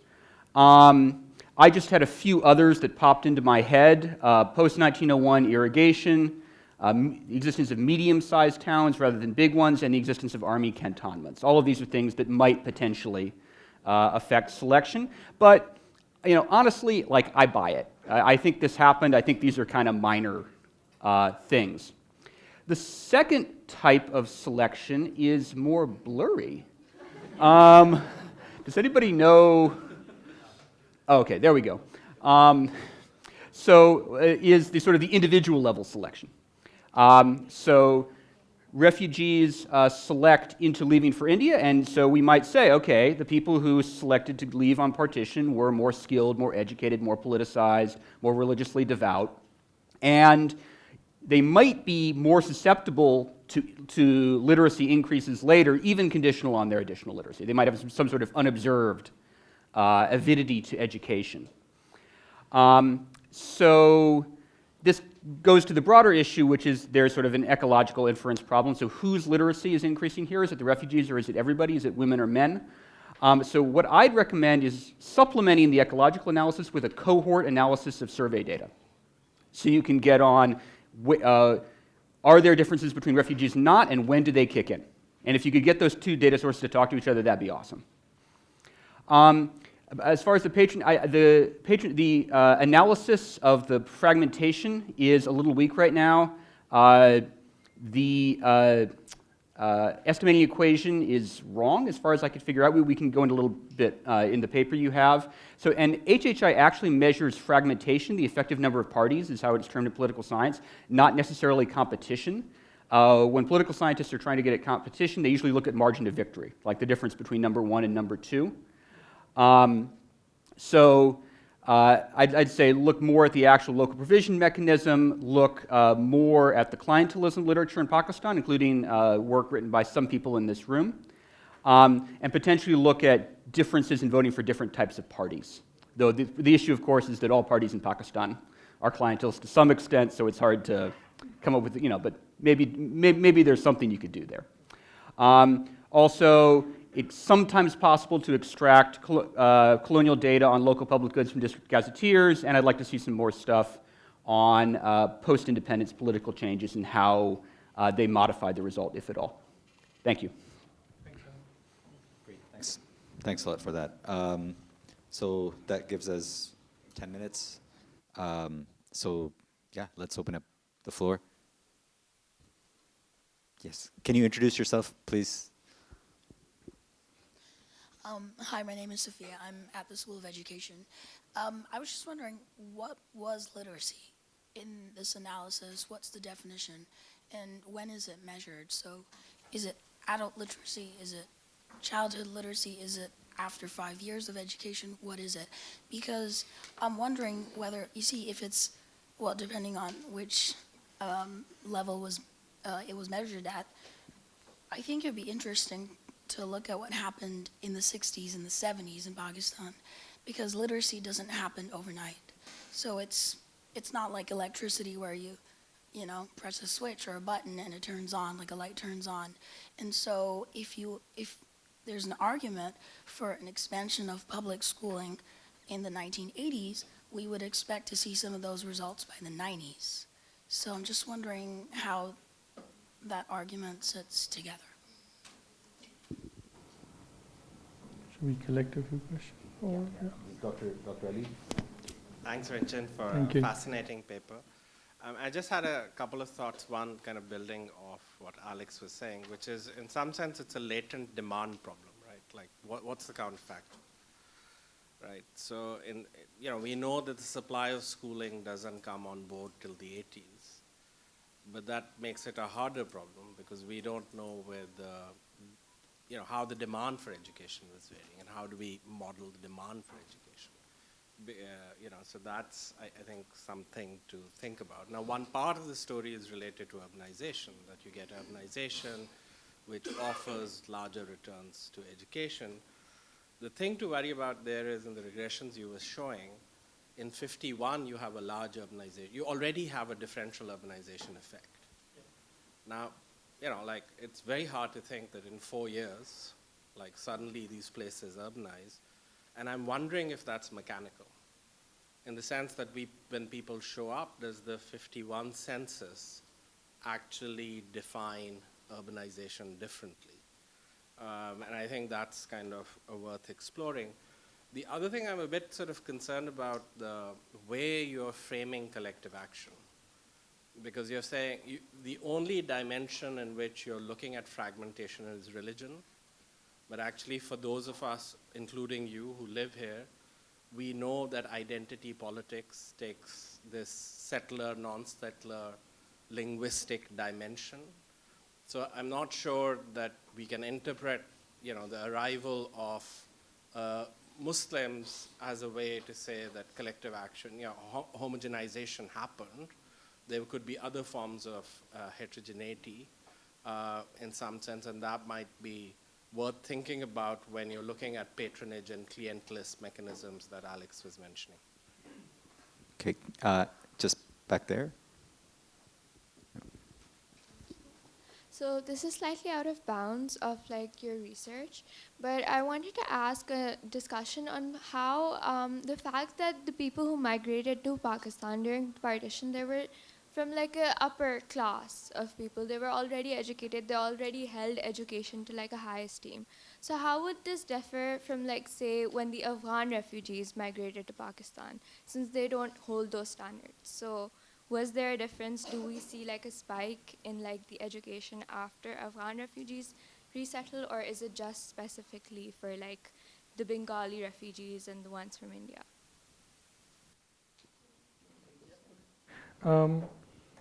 I just had a few others that popped into my head. Post-1901 irrigation, the existence of medium-sized towns rather than big ones, and the existence of army cantonments. All of these are things that might potentially affect selection. But honestly, I buy it. I think this happened. I think these are kind of minor things. The second type of selection is more blurry. Does anybody know? Oh, okay, there we go. Is the sort of the individual level selection. So refugees select into leaving for India, and so we might say, okay, the people who selected to leave on partition were more skilled, more educated, more politicized, more religiously devout, and they might be more susceptible to literacy increases later, even conditional on their additional literacy. They might have some sort of unobserved avidity to education. So this goes to the broader issue, which is there's sort of an ecological inference problem. So whose literacy is increasing here? Is it the refugees or is it everybody? Is it women or men? So what I'd recommend is supplementing the ecological analysis with a cohort analysis of survey data. So you can get on, are there differences between refugees and not, and when do they kick in? And if you could get those two data sources to talk to each other, that'd be awesome. As far as the analysis of the fragmentation is a little weak right now. The estimating equation is wrong as far as I could figure out. We can go into a little bit in the paper you have. So, and HHI actually measures fragmentation, the effective number of parties is how it's termed in political science, not necessarily competition. When political scientists are trying to get at competition, they usually look at margin of victory, like the difference between number 1 and number 2. I'd say look more at the actual local provision mechanism, look more at the clientelism literature in Pakistan, including work written by some people in this room, and potentially look at differences in voting for different types of parties. Though the issue, of course, is that all parties in Pakistan are clientelist to some extent, so it's hard to come up with, but maybe there's something you could do there. Also, it's sometimes possible to extract colonial data on local public goods from district gazetteers, and I'd like to see some more stuff on post-independence political changes and how they modified the result, if at all. Thank you. Great, thanks. Thanks a lot for that. So that gives us 10 minutes. So yeah, let's open up the floor. Yes, can you introduce yourself, please? Hi, my name is Sophia. I'm at the School of Education. I was just wondering, what was literacy in this analysis? What's the definition? And when is it measured? So is it adult literacy? Is it childhood literacy? Is it after 5 years of education? What is it? Because I'm wondering whether, you see, if it's, well, depending on which level it was measured at, I think it would be interesting to look at what happened in the 60s and the 70s in Pakistan, because literacy doesn't happen overnight. So it's not like electricity where you press a switch or a button and it turns on, like a light turns on. And so if there's an argument for an expansion of public schooling in the 1980s, we would expect to see some of those results by the 90s. So I'm just wondering how that argument sits together. Should we collect a few questions? Or, yeah. Dr. Ali. Thanks, Rinchan, for a fascinating paper. I just had a couple of thoughts, one kind of building off what Alex was saying, which is, in some sense, it's a latent demand problem, right? Like, what's the counterfactual, right? So, we know that the supply of schooling doesn't come on board till the 80s, but that makes it a harder problem because we don't know where how the demand for education was varying and how do we model the demand for education. So that's, I think, something to think about. Now, one part of the story is related to urbanization, that you get urbanization, which offers larger returns to education. The thing to worry about there is in the regressions you were showing, in 51, you have a large urbanization. You already have a differential urbanization effect. Now, it's very hard to think that in 4 years, suddenly these places urbanize. And I'm wondering if that's mechanical, in the sense that when people show up, does the 51 census actually define urbanization differently? And I think that's kind of worth exploring. The other thing I'm a bit sort of concerned about the way you're framing collective action. because you're saying the only dimension in which you're looking at fragmentation is religion, but actually for those of us, including you, who live here, we know that identity politics takes this settler, non-settler, linguistic dimension. So I'm not sure that we can interpret, the arrival of Muslims as a way to say that collective action, homogenization happened. There could be other forms of heterogeneity in some sense, and that might be worth thinking about when you're looking at patronage and clientelist mechanisms that Alex was mentioning. Okay, just back there. So this is slightly out of bounds of your research, but I wanted to ask a discussion on how the fact that the people who migrated to Pakistan during the partition, they were from an upper class of people. They were already educated. They already held education to a high esteem. So how would this differ from say when the Afghan refugees migrated to Pakistan, since they don't hold those standards? So was there a difference? Do we see a spike in the education after Afghan refugees resettle, or is it just specifically for the Bengali refugees and the ones from India?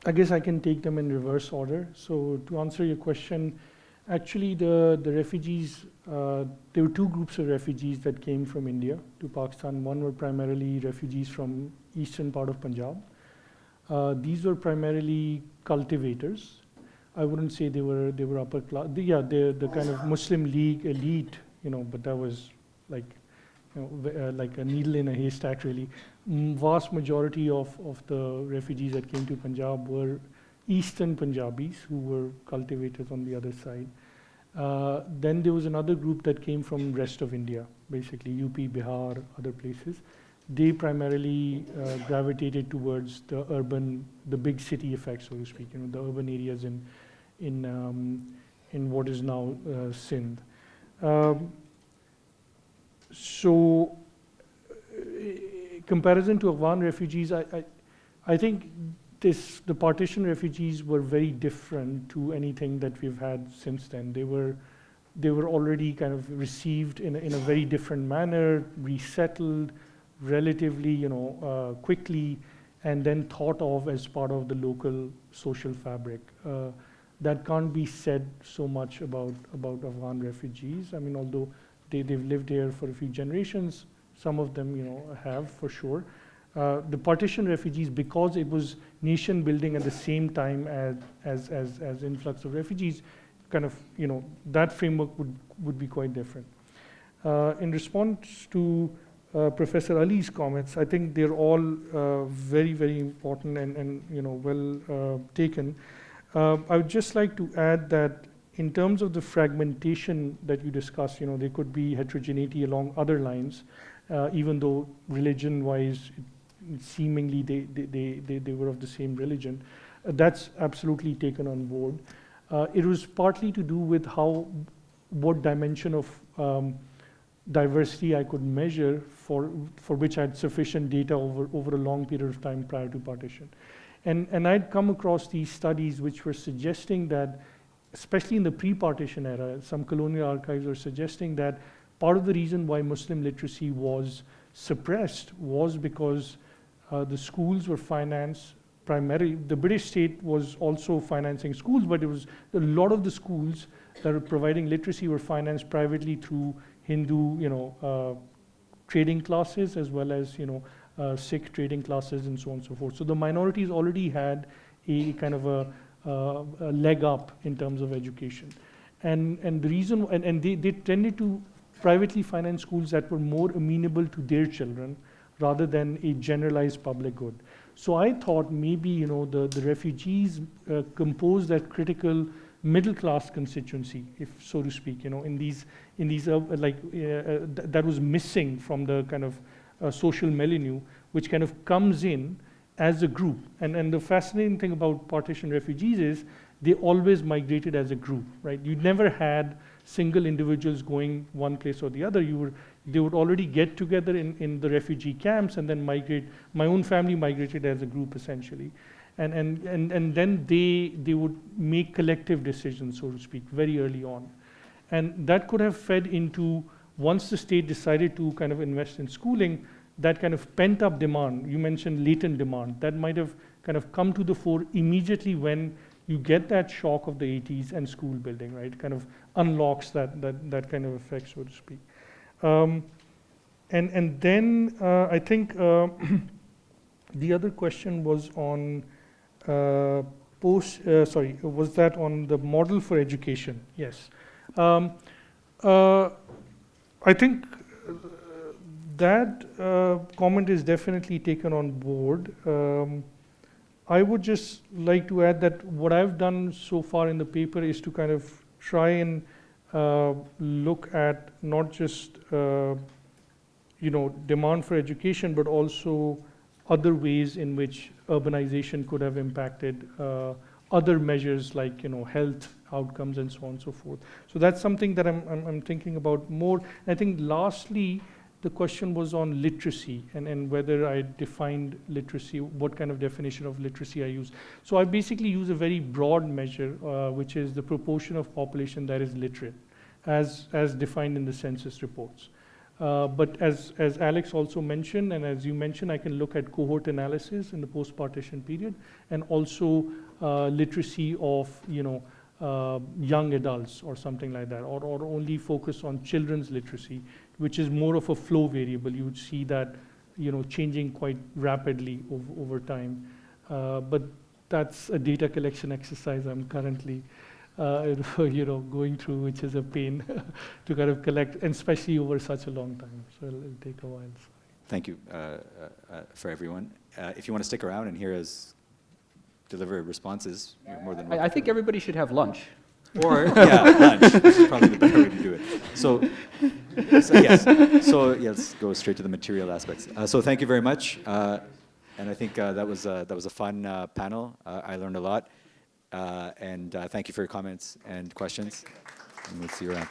I guess I can take them in reverse order. So to answer your question, actually the refugees, there were two groups of refugees that came from India to Pakistan. One were primarily refugees from eastern part of Punjab. These were primarily cultivators. I wouldn't say they were upper class. The kind of Muslim League elite, but that was like a needle in a haystack, really. Vast majority of the refugees that came to Punjab were Eastern Punjabis who were cultivators on the other side. Then there was another group that came from rest of India, basically UP, Bihar, other places. They primarily gravitated towards the big city effect, so to speak, the urban areas in what is now Sindh. So, comparison to Afghan refugees, I think the partition refugees were very different to anything that we've had since then. They were already kind of received in a very different manner, resettled relatively, quickly, and then thought of as part of the local social fabric. That can't be said so much about Afghan refugees. I mean, although they've lived here for a few generations, some of them, have for sure. The partition refugees, because it was nation building at the same time as influx of refugees, kind of, that framework would be quite different. In response to Professor Ali's comments, I think they're all very, very important and well taken. I would just like to add that in terms of the fragmentation that you discussed, there could be heterogeneity along other lines, even though religion-wise, seemingly they were of the same religion. That's absolutely taken on board. It was partly to do with what dimension of diversity I could measure for which I had sufficient data over a long period of time prior to partition. And I'd come across these studies which were suggesting that, especially in the pre-partition era, some colonial archives were suggesting that part of the reason why Muslim literacy was suppressed was because the schools were financed primarily. The British state was also financing schools, but it was a lot of the schools that were providing literacy were financed privately through Hindu, trading classes, as well as Sikh trading classes and so on and so forth. So the minorities already had a kind of a leg up in terms of education, and the reason and they tended to privately finance schools that were more amenable to their children rather than a generalized public good. So I thought maybe the refugees compose that critical middle class constituency, if so to speak, in these that was missing from the kind of social milieu, which kind of comes in as a group. And the fascinating thing about partition refugees is they always migrated as a group, right? You never had single individuals going one place or the other. They would already get together in the refugee camps and then migrate. My own family migrated as a group, essentially. And then they would make collective decisions, so to speak, very early on. And that could have fed into, once the state decided to kind of invest in schooling, that kind of pent up demand, you mentioned latent demand, that might have kind of come to the fore immediately when you get that shock of the 80s and school building, right? It kind of unlocks that kind of effect, so to speak. And then I think the other question was on was that on the model for education? Yes. I think that comment is definitely taken on board. I would just like to add that what I've done so far in the paper is to kind of try and look at not just demand for education, but also other ways in which urbanization could have impacted other measures like health outcomes and so on and so forth. So that's something that I'm thinking about more. I think lastly, the question was on literacy and whether I defined literacy, what kind of definition of literacy I use. So I basically use a very broad measure, which is the proportion of population that is literate, as defined in the census reports. But as Alex also mentioned, and as you mentioned, I can look at cohort analysis in the post-partition period, and also literacy of young adults or something like that, or only focus on children's literacy, which is more of a flow variable. You would see that changing quite rapidly over time. But that's a data collection exercise I'm currently going through, which is a pain to kind of collect, and especially over such a long time. So it'll take a while. Thank you for everyone. If you want to stick around and hear us deliver responses, you're more than welcome. I think everybody should have lunch. Or, lunch, which is probably the better way to do it. So yes, let's go straight to the material aspects. So thank you very much. And I think that was a fun panel. I learned a lot. And thank you for your comments and questions. And we'll see you around.